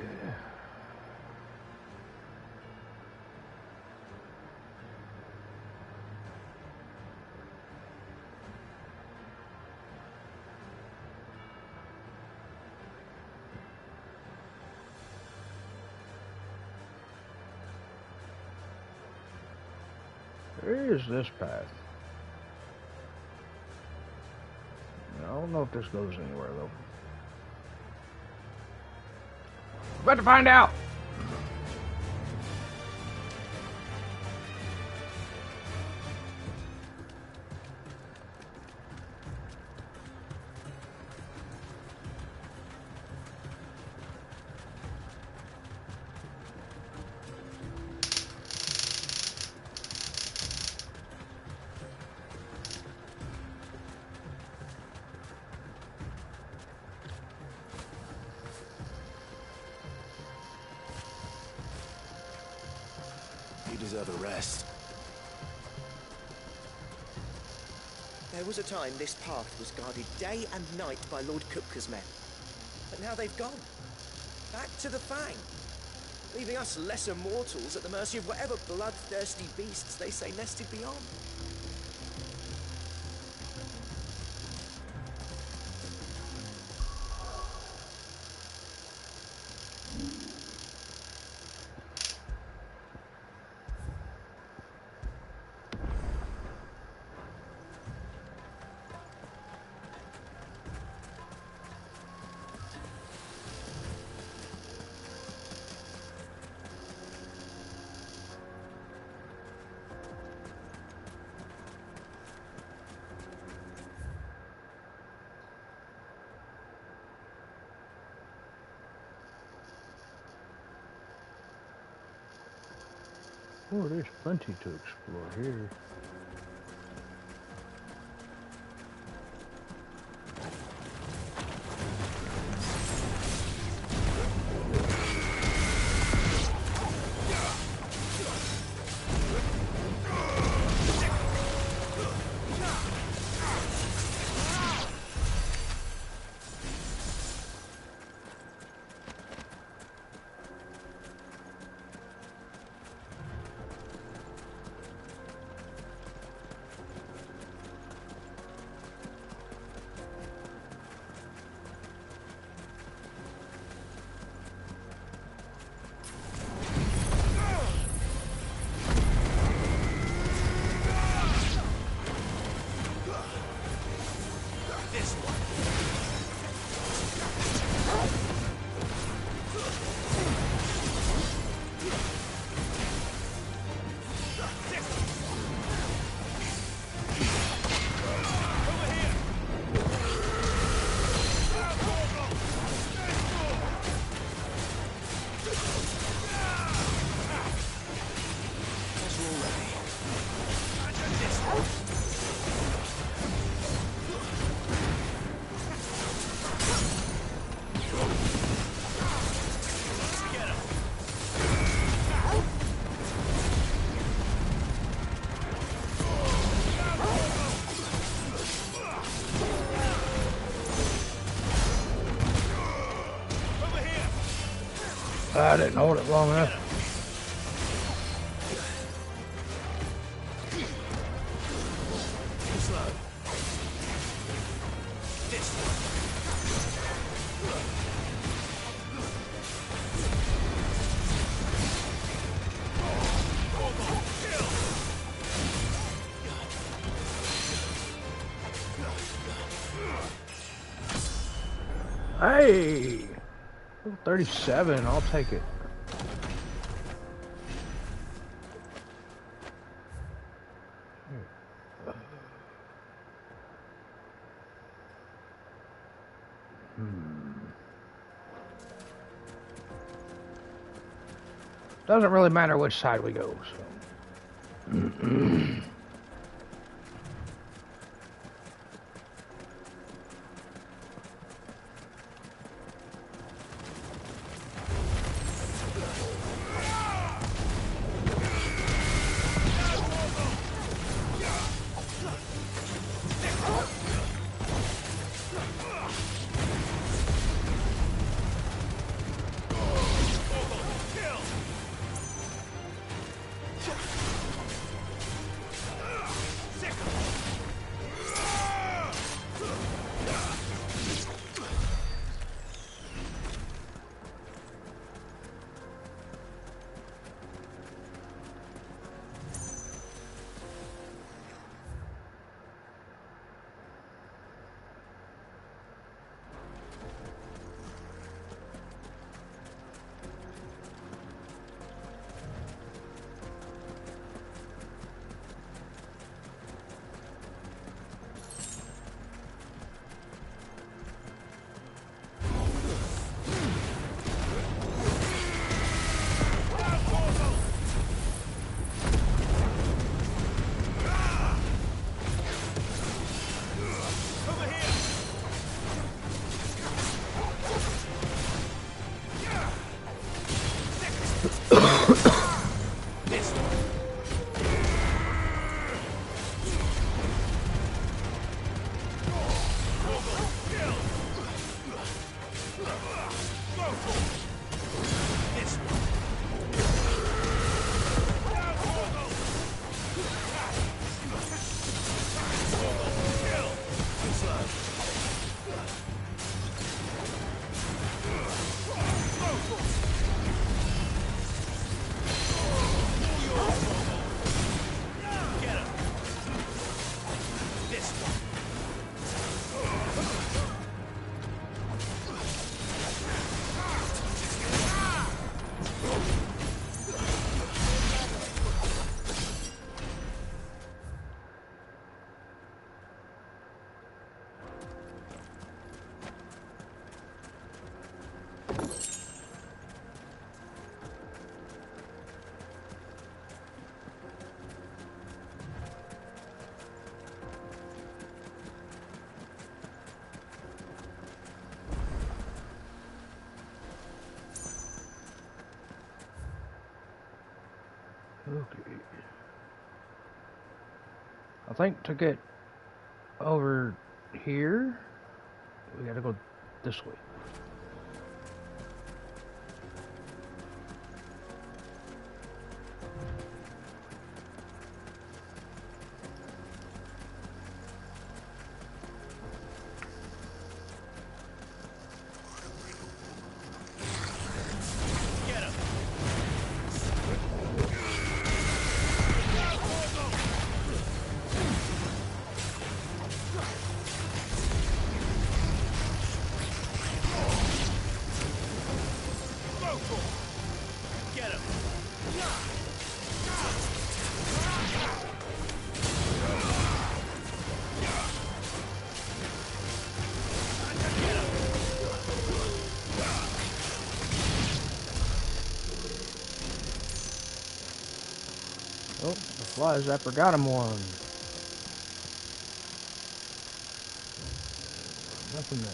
Where is this path? I don't know if this goes anywhere though. About to find out. You deserve a rest. There was a time this path was guarded day and night by Lord Kupka's men. But now they've gone. Back to the Fang. Leaving us lesser mortals at the mercy of whatever bloodthirsty beasts they say nested beyond. Oh, there's plenty to explore here. I didn't hold it long enough. Hey! 37, I'll take it. Doesn't really matter which side we go, so. Okay. I think to get over here, we gotta go this way. Oh, the fly zapper got him one. Nothing there.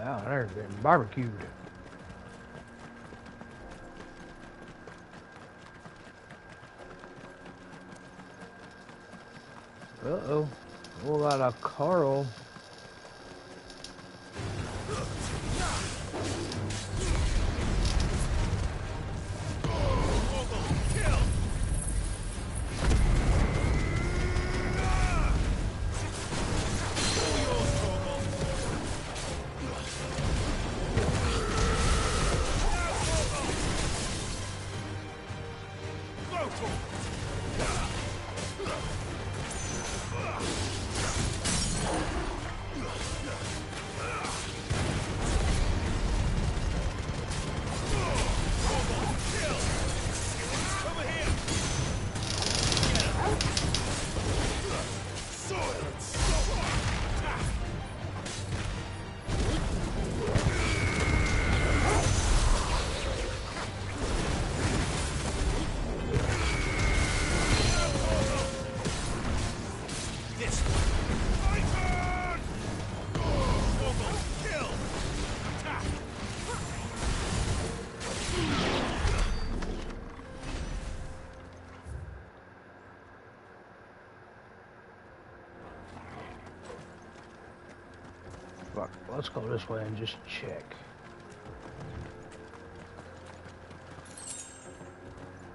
Wow, they're getting barbecued. Uh-oh. A whole lot of Carl. Fuck, let's go this way and just check.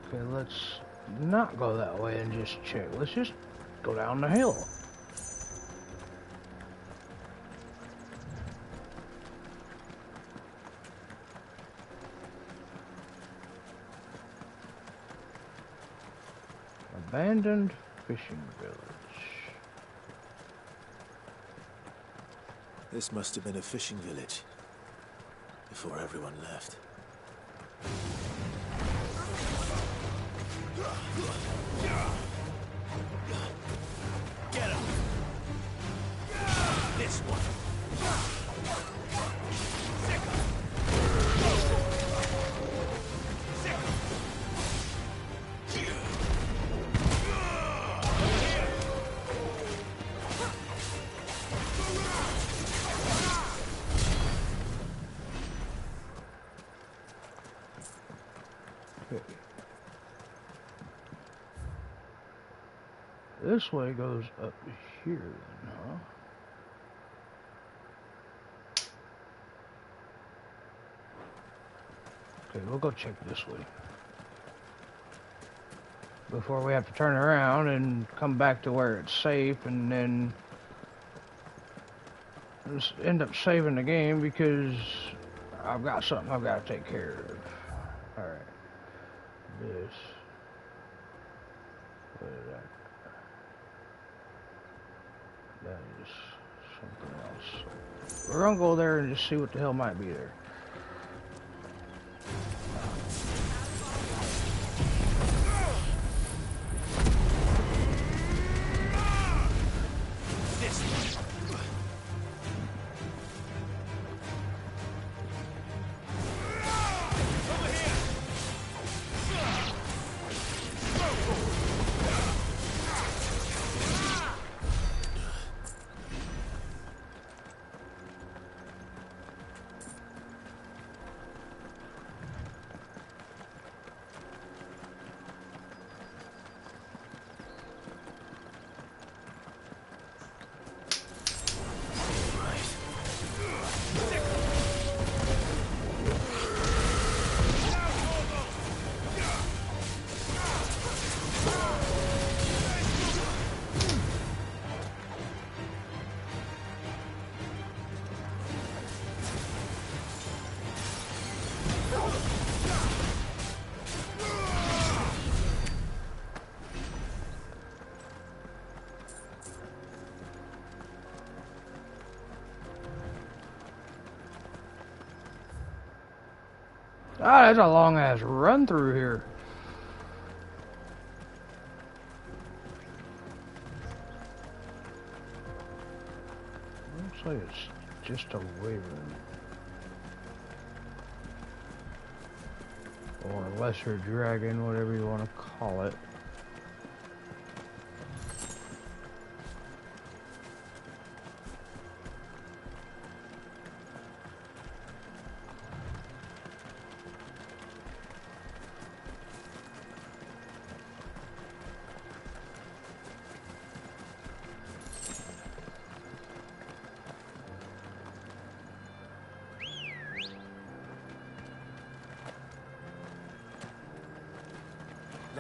Okay, let's not go that way and just check. Let's just go down the hill. Abandoned fishing village. This must have been a fishing village before everyone left. Get him! This one! This way goes up here then, huh? Okay, we'll go check this way. Before we have to turn around and come back to where it's safe and then just end up saving the game because I've got something I've got to take care of. Alright. This. What is that? That is something else. We're gonna go there and just see what the hell might be there. Ah, that's a long ass run through here. Looks like it's just a wyvern. Or a lesser dragon, whatever you want to call it.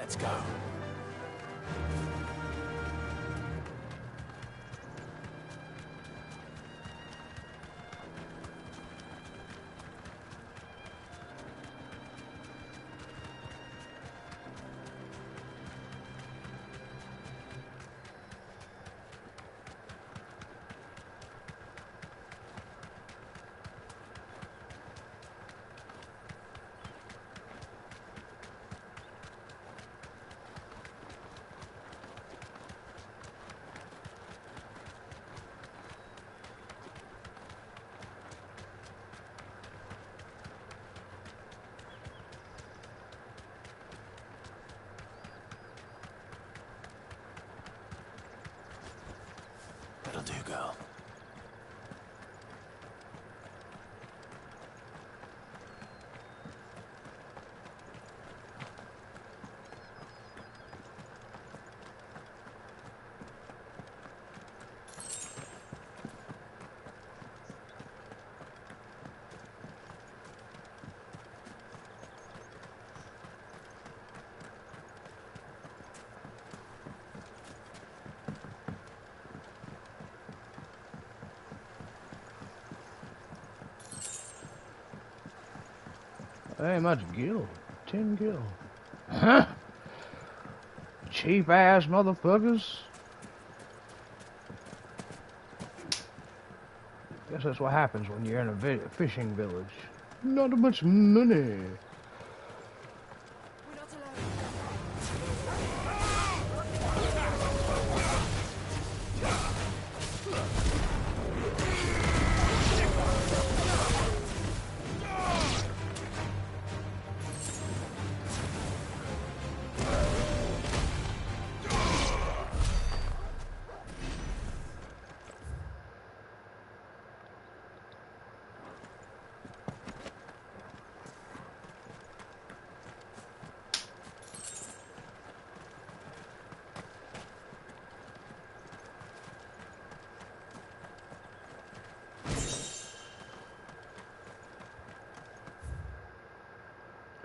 Let's go. That'll do, girl. That ain't much gil. 10 gil. Huh? Cheap ass motherfuckers. Guess that's what happens when you're in a fishing village. Not much money.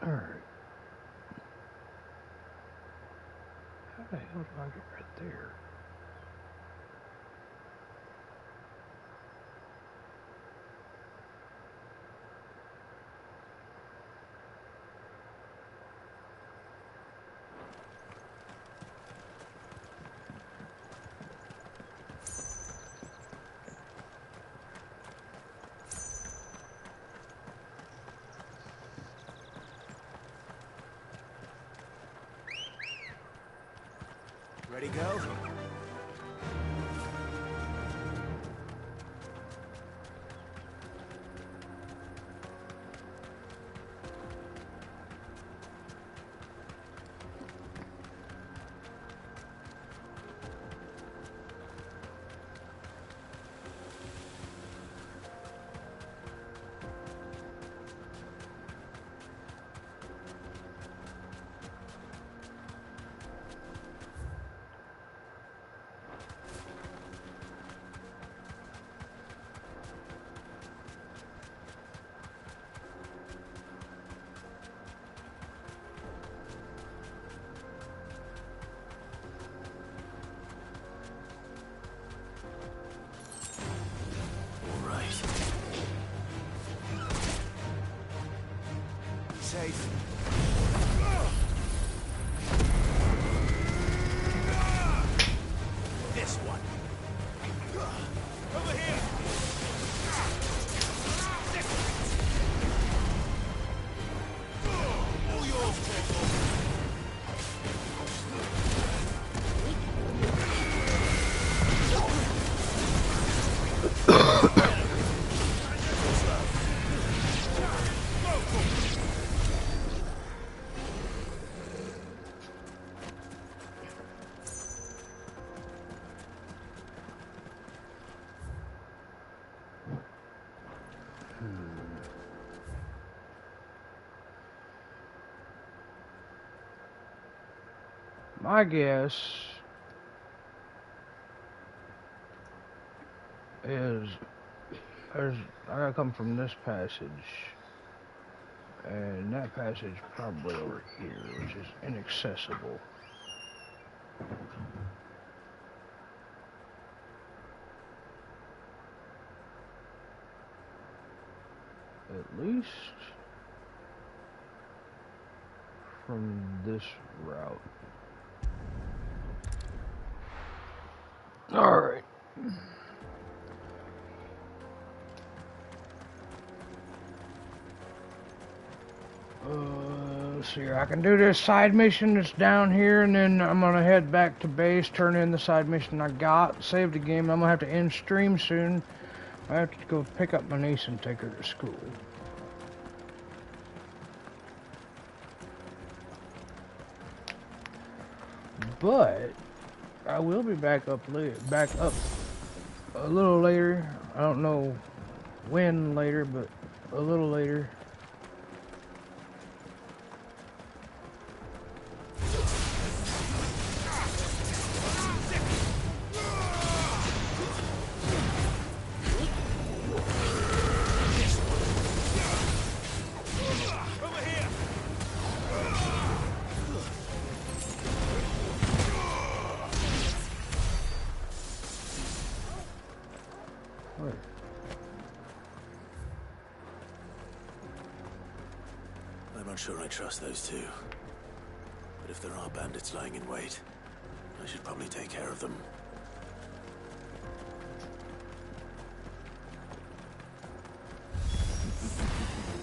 Alright. How the hell do I get right there? Ready, go? Safe. This one. Over here. All yours, Corporal. My guess is I gotta come from this passage. And that passage probably over here, which is inaccessible. At least from this route. Alright. Let's see here. I can do this side mission that's down here, and then I'm gonna head back to base, turn in the side mission I got, save the game. I'm gonna have to end stream soon. I have to go pick up my niece and take her to school. But I will be back up a little later. I don't know when later, but a little later. I'm not sure I trust those two. But if there are bandits lying in wait, I should probably take care of them.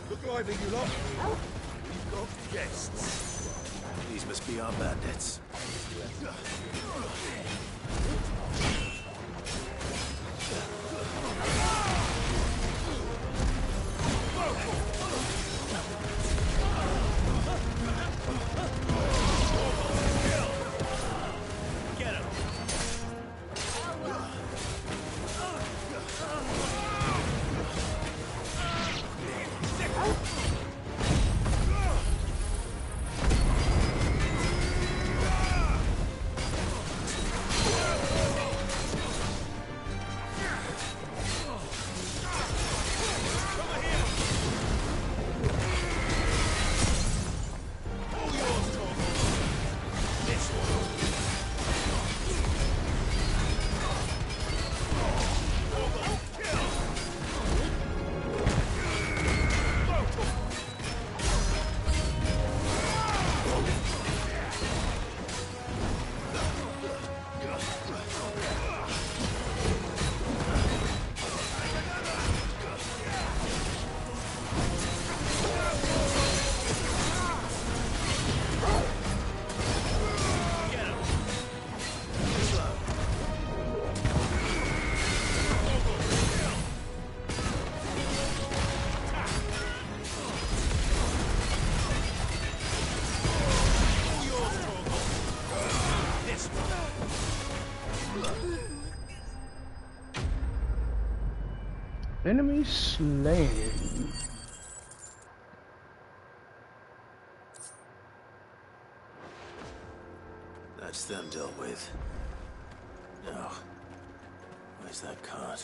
Look lively, you lot. We've got guests. These must be our bandits. Enemy slain. That's them dealt with. Now, where's that cart?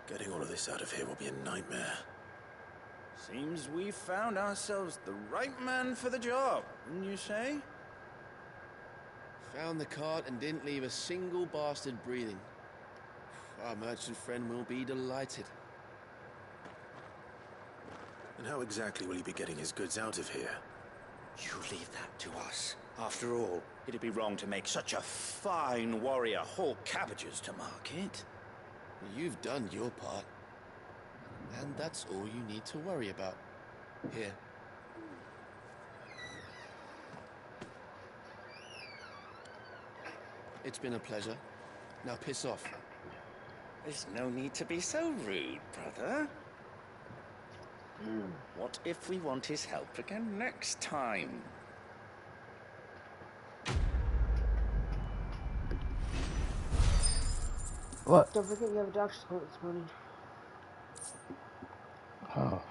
Getting all of this out of here will be a nightmare. Seems we found ourselves the right man for the job, wouldn't you say? Found the cart and didn't leave a single bastard breathing. Our merchant friend will be delighted. And how exactly will he be getting his goods out of here? You leave that to us. After all, it'd be wrong to make such a fine warrior haul cabbages to market. You've done your part. And that's all you need to worry about. Here. It's been a pleasure. Now piss off. There's no need to be so rude, brother. What if we want his help again next time? What? Don't forget you have a doctor's appointment this morning. Oh.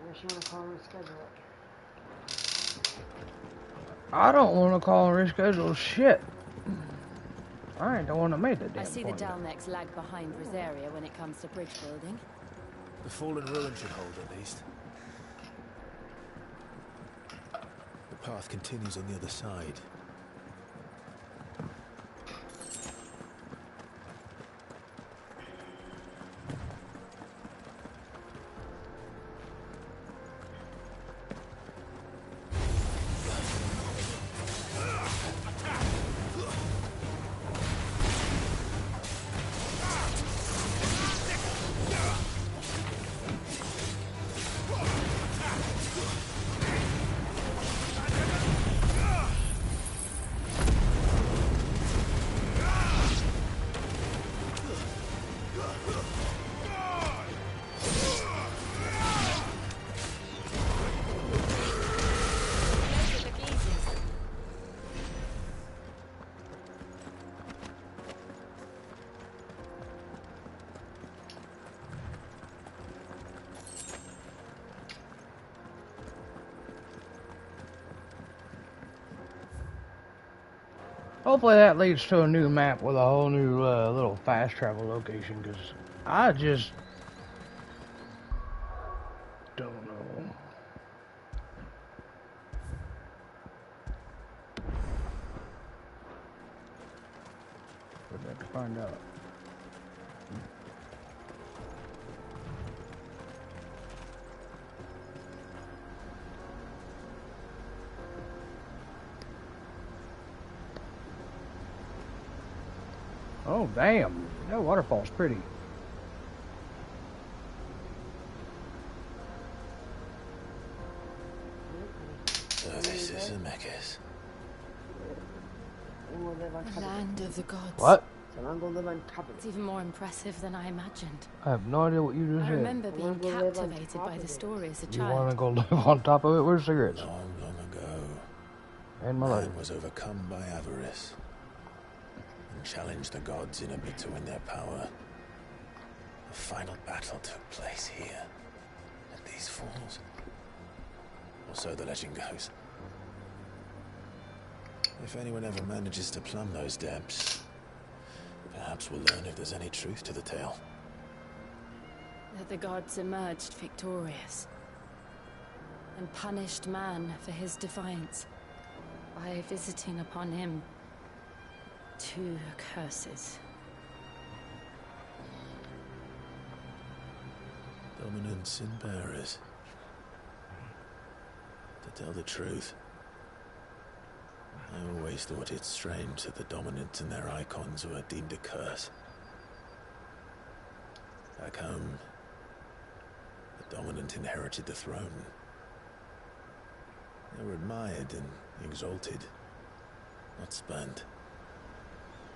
Unless you want to call and reschedule it. I don't want to call and reschedule shit. I ain't the one that made the damn I see the appointment. Dalnecs lag behind Rosaria when it comes to bridge building. The fallen ruin should hold, at least. The path continues on the other side. Hopefully that leads to a new map with a whole new little fast travel location, because I just don't know. We'd have to find out. Oh, damn. That waterfall's pretty. So this is a Mechas. The land of the gods. What? It's even more impressive than I imagined. I have no idea what you just I said. remember being captivated by the story as a You want to child. go live on top of it? Where's cigarettes? Long, long ago, And my life. man was overcome by avarice and challenged the gods in a bid to win their power. The final battle took place here, at these falls. Or so the legend goes. If anyone ever manages to plumb those depths, perhaps we'll learn if there's any truth to the tale. That the gods emerged victorious and punished man for his defiance by visiting upon him 2 curses. Dominant sin bearers. To tell the truth, I always thought it strange that the dominant and their icons were deemed a curse. Back home, the dominant inherited the throne. They were admired and exalted, not spurned.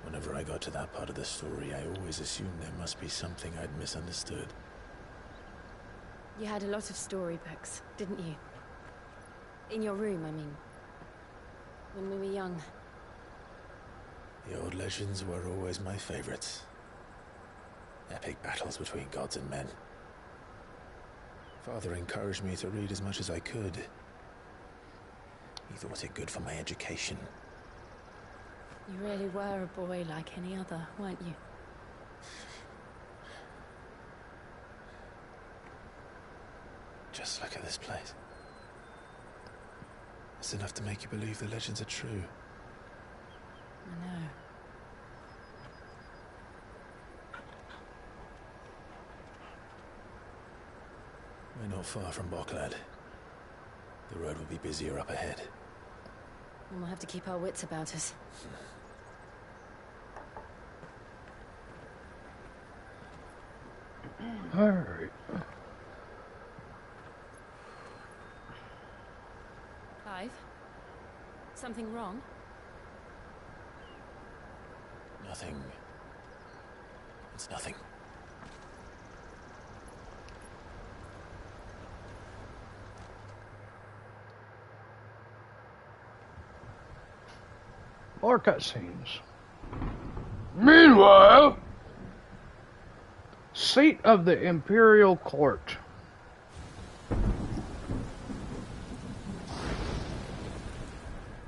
Whenever I got to that part of the story, I always assumed there must be something I'd misunderstood. You had a lot of storybooks, didn't you? In your room, I mean. When we were young. The old legends were always my favorites. Epic battles between gods and men. Father encouraged me to read as much as I could. He thought it good for my education. You really were a boy like any other, weren't you? Just look at this place. It's enough to make you believe the legends are true. I know. We're not far from Boklad. The road will be busier up ahead. And we'll have to keep our wits about us. Alright. Clive? Something wrong? Nothing It's nothing. More cutscenes. Meanwhile, seat of the Imperial Court.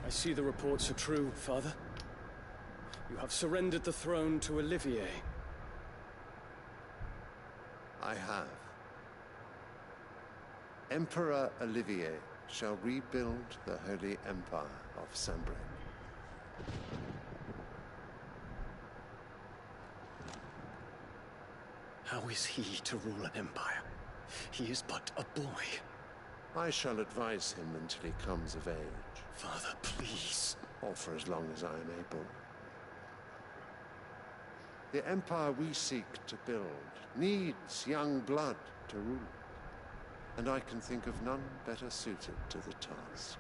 I see the reports are true, Father. You have surrendered the throne to Olivier. I have. Emperor Olivier shall rebuild the Holy Empire of Sanbreque. How is he to rule an empire? He is but a boy. I shall advise him until he comes of age. Father, please. Or for as long as I am able. The empire we seek to build needs young blood to rule it, and I can think of none better suited to the task.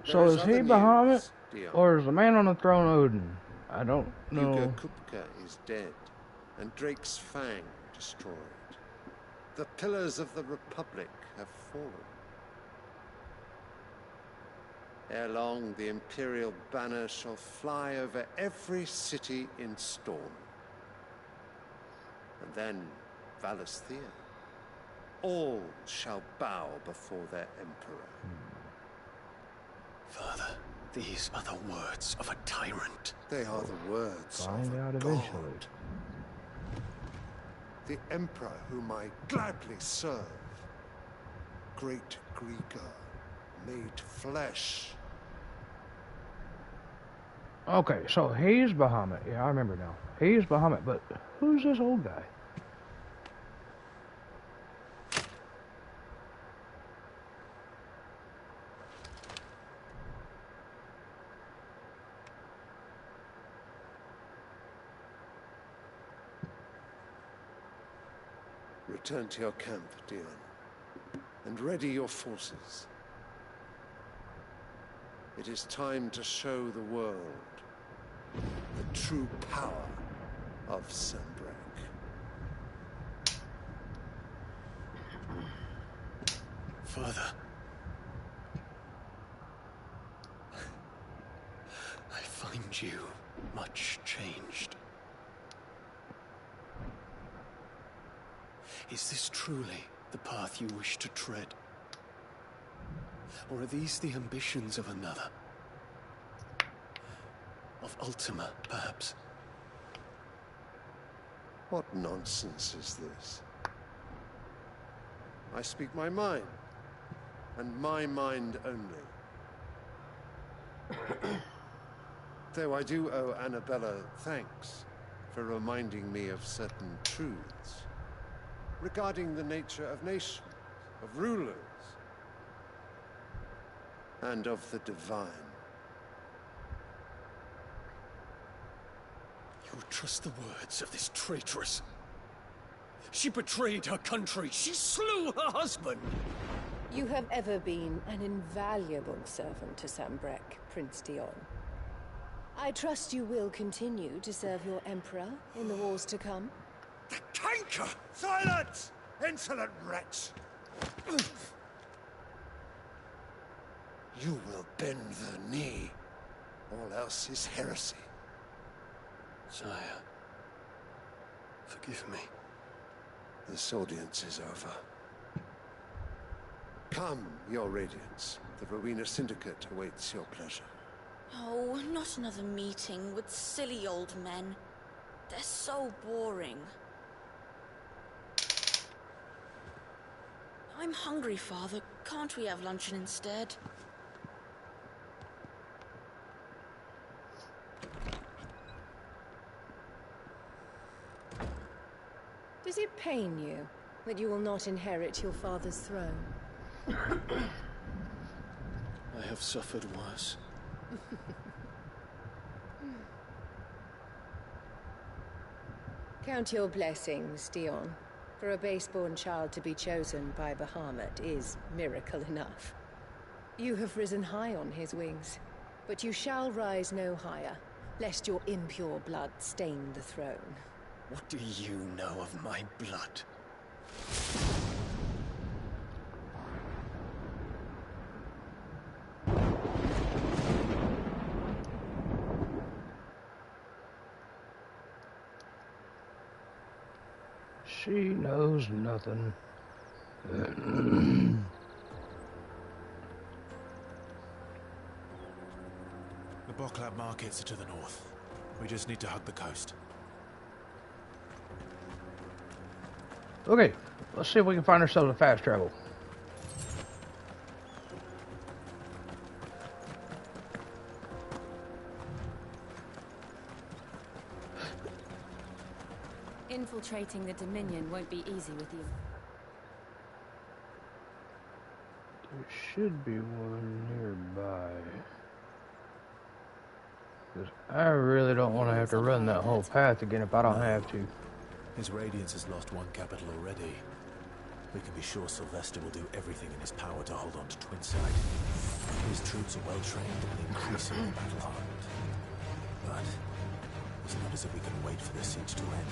So is he Bahamut, or is the man on the throne Odin? I don't know. Hugo Kupka is dead, and Drake's Fang destroyed. The pillars of the Republic have fallen. Ere long, the Imperial banner shall fly over every city in Storm. And then, Valisthea. All shall bow before their Emperor. Father, these are the words of a tyrant. They are the words Find of out a eventually. god. The Emperor whom I gladly serve. Great Greeker, made flesh. Okay, so he's Bahamut. Yeah, I remember now. He's Bahamut, but who's this old guy? Return to your camp, Dion, and ready your forces. It is time to show the world the true power of Sanbreque. Father, I find you much changed. Is this truly the path you wish to tread? Or are these the ambitions of another? Of Ultima, perhaps? What nonsense is this? I speak my mind, and my mind only. Though I do owe Annabella thanks for reminding me of certain truths regarding the nature of nations, of rulers, and of the divine. You trust the words of this traitress? She betrayed her country. She slew her husband. You have ever been an invaluable servant to Sanbreque, Prince Dion. I trust you will continue to serve your Emperor in the wars to come. The canker! Silence! Insolent wretch! You will bend the knee. All else is heresy. Sire, forgive me. This audience is over. Come, your Radiance. The Rowena Syndicate awaits your pleasure. Oh, not another meeting with silly old men. They're so boring. I'm hungry, Father. Can't we have luncheon instead? Does it pain you that you will not inherit your father's throne? I have suffered worse. Count your blessings, Dion. For a base-born child to be chosen by Bahamut is miracle enough. You have risen high on his wings. But you shall rise no higher, lest your impure blood stain the throne. What do you know of my blood? She knows nothing. The Boklab markets are to the north. We just need to hug the coast. Okay, let's see if we can find ourselves a fast travel. Infiltrating the Dominion won't be easy with you. There should be one nearby. 'Cause I really don't want to have to run that whole path again if I don't have to. His Radiance has lost one capital already. We can be sure Sylvester will do everything in his power to hold on to Twinside. His troops are well trained and increasingly battle-hardened. But it's not as if we can wait for the siege to end.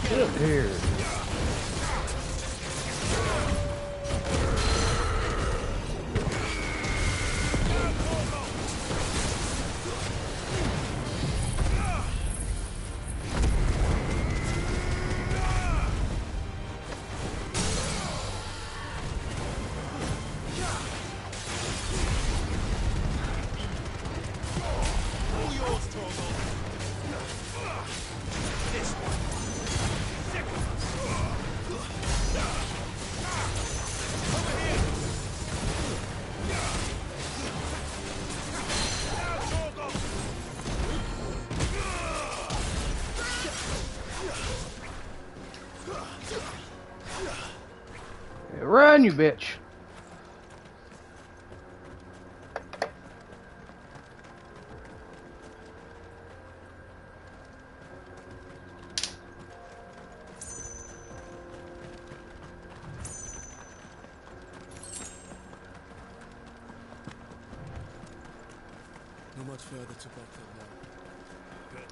Get up here. Run, you bitch. Not much further to Boklab now. Good.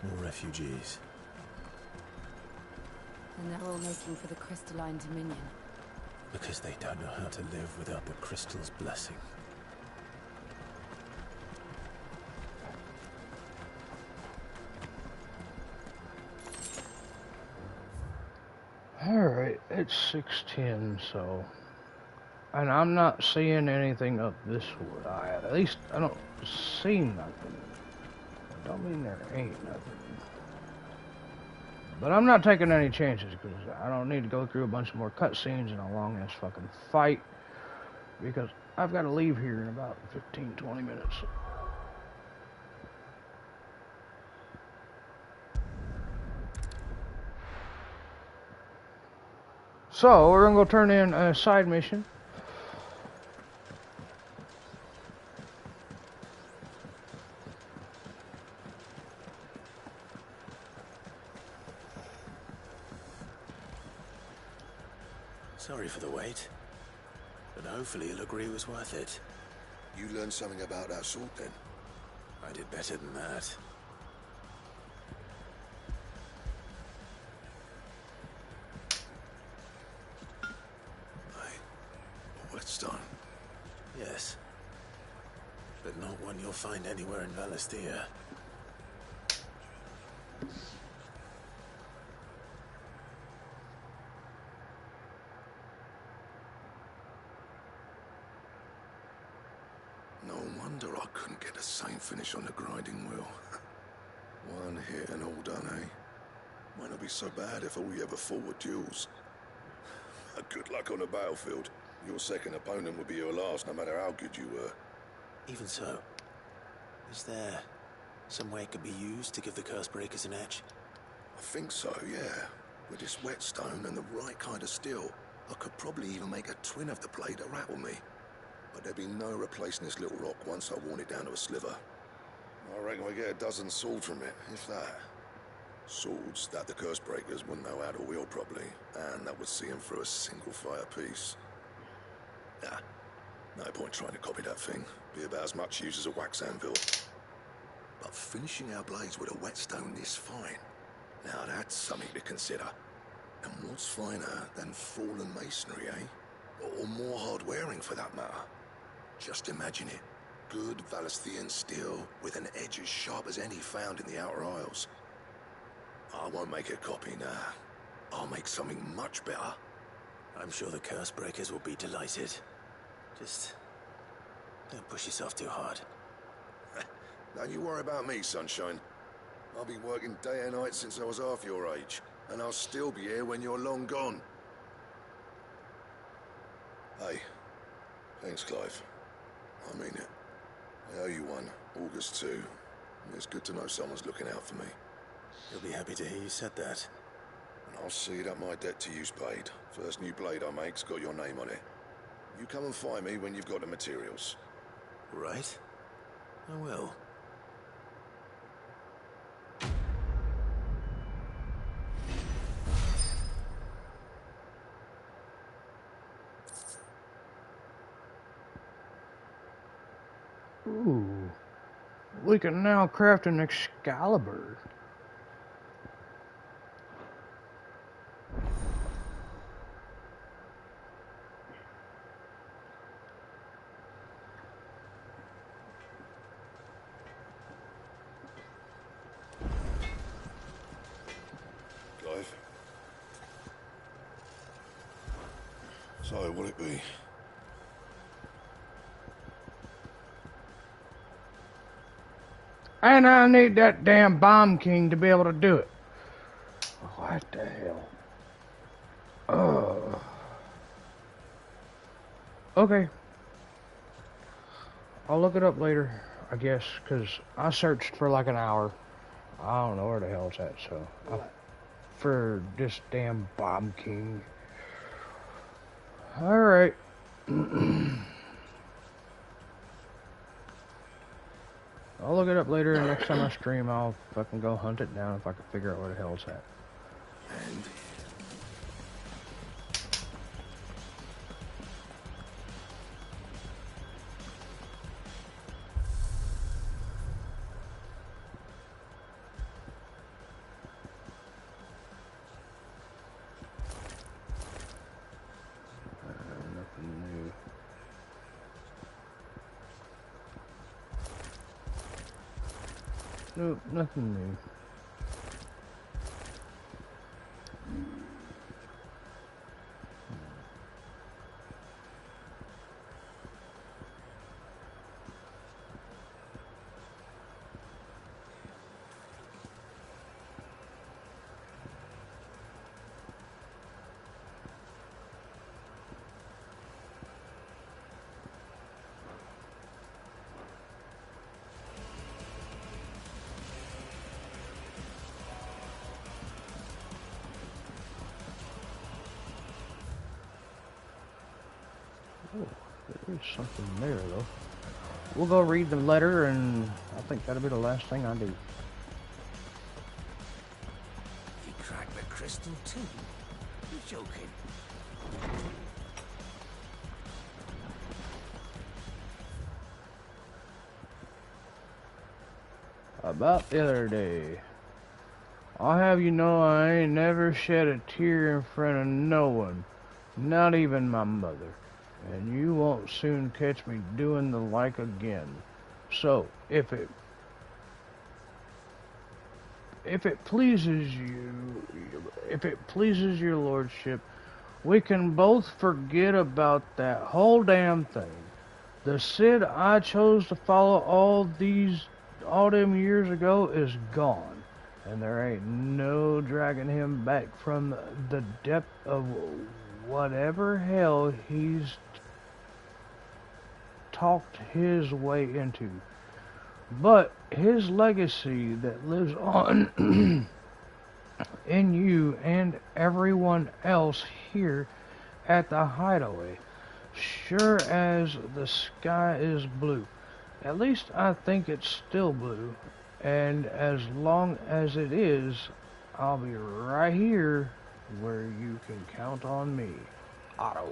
More refugees. And they're all making for the crystalline Dominion. Because they don't know how to live without the crystal's blessing. Alright, it's 6:10, so... And I'm not seeing anything up this way. At least I don't see nothing. I don't mean there ain't nothing. But I'm not taking any chances, because I don't need to go through a bunch more cutscenes and a long-ass fucking fight. Because I've got to leave here in about 15-20 minutes. So, we're going to go turn in a side mission. Sorry for the wait. But hopefully you'll agree it was worth it. You learned something about that sword then? I did better than that. Whetstone? Yes. But not one you'll find anywhere in Valisthea. No wonder I couldn't get the same finish on the grinding wheel. One hit and all done, eh? Might not be so bad if all we ever fought were duels. Good luck on the battlefield. Your second opponent would be your last, no matter how good you were. Even so, is there some way it could be used to give the curse breakers an edge? I think so, yeah. With this whetstone and the right kind of steel, I could probably even make a twin of the blade that rattle me. But there'd be no replacing this little rock once I worn it down to a sliver. I reckon we get a dozen swords from it, if that. Swords that the curse breakers wouldn't know how to wield properly, and that would see them through a single fire piece. Nah, no point trying to copy that thing. Be about as much use as a wax anvil. But finishing our blades with a whetstone this fine, now that's something to consider. And what's finer than fallen masonry, eh? Or more hard-wearing, for that matter. Just imagine it. Good Valisthian steel with an edge as sharp as any found in the Outer Isles. I won't make a copy now. I'll make something much better. I'm sure the curse breakers will be delighted. Just don't push yourself too hard. Don't you worry about me, sunshine. I'll be working day and night since I was half your age, and I'll still be here when you're long gone. Hey, thanks, Clive. I mean it. I owe you one, August 2. It's good to know someone's looking out for me. He'll be happy to hear you said that. And I'll see that my debt to you's paid. First new blade I make's got your name on it. You come and find me when you've got the materials. Right. I will. Ooh. We can now craft an Excalibur. Clive? So, what'll it be? And I need that damn Bomb King to be able to do it. What the hell? Oh. Okay. I'll look it up later, I guess, because I searched for like an hour. I don't know where the hell it's at, so. For this damn Bomb King. Alright. I'll look it up later, and next time I stream, I'll fucking go hunt it down if I can figure out where the hell it's at. And nothing new. Nope, nothing new. Oh, there is something there, though. We'll go read the letter, and I think that'll be the last thing I do. He cracked the crystal too? You're joking. About the other day. I'll have you know I ain't never shed a tear in front of no one, not even my mother. And you won't soon catch me doing the like again. So, if it pleases your lordship, we can both forget about that whole damn thing. The Sid I chose to follow all them years ago is gone. And there ain't no dragging him back from the depth of whatever hell he's talked his way into. But his legacy that lives on in you and everyone else here at the hideaway, sure as the sky is blue. At least I think it's still blue. And as long as it is, I'll be right here where you can count on me. Otto.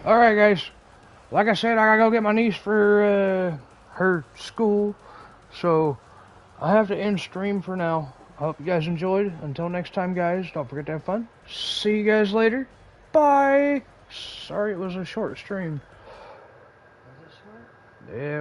Alright guys, like I said, I gotta go get my niece for her school, so I have to end stream for now. I hope you guys enjoyed. Until next time guys, don't forget to have fun. See you guys later. Bye. Sorry it was a short stream. Was it short? Yeah.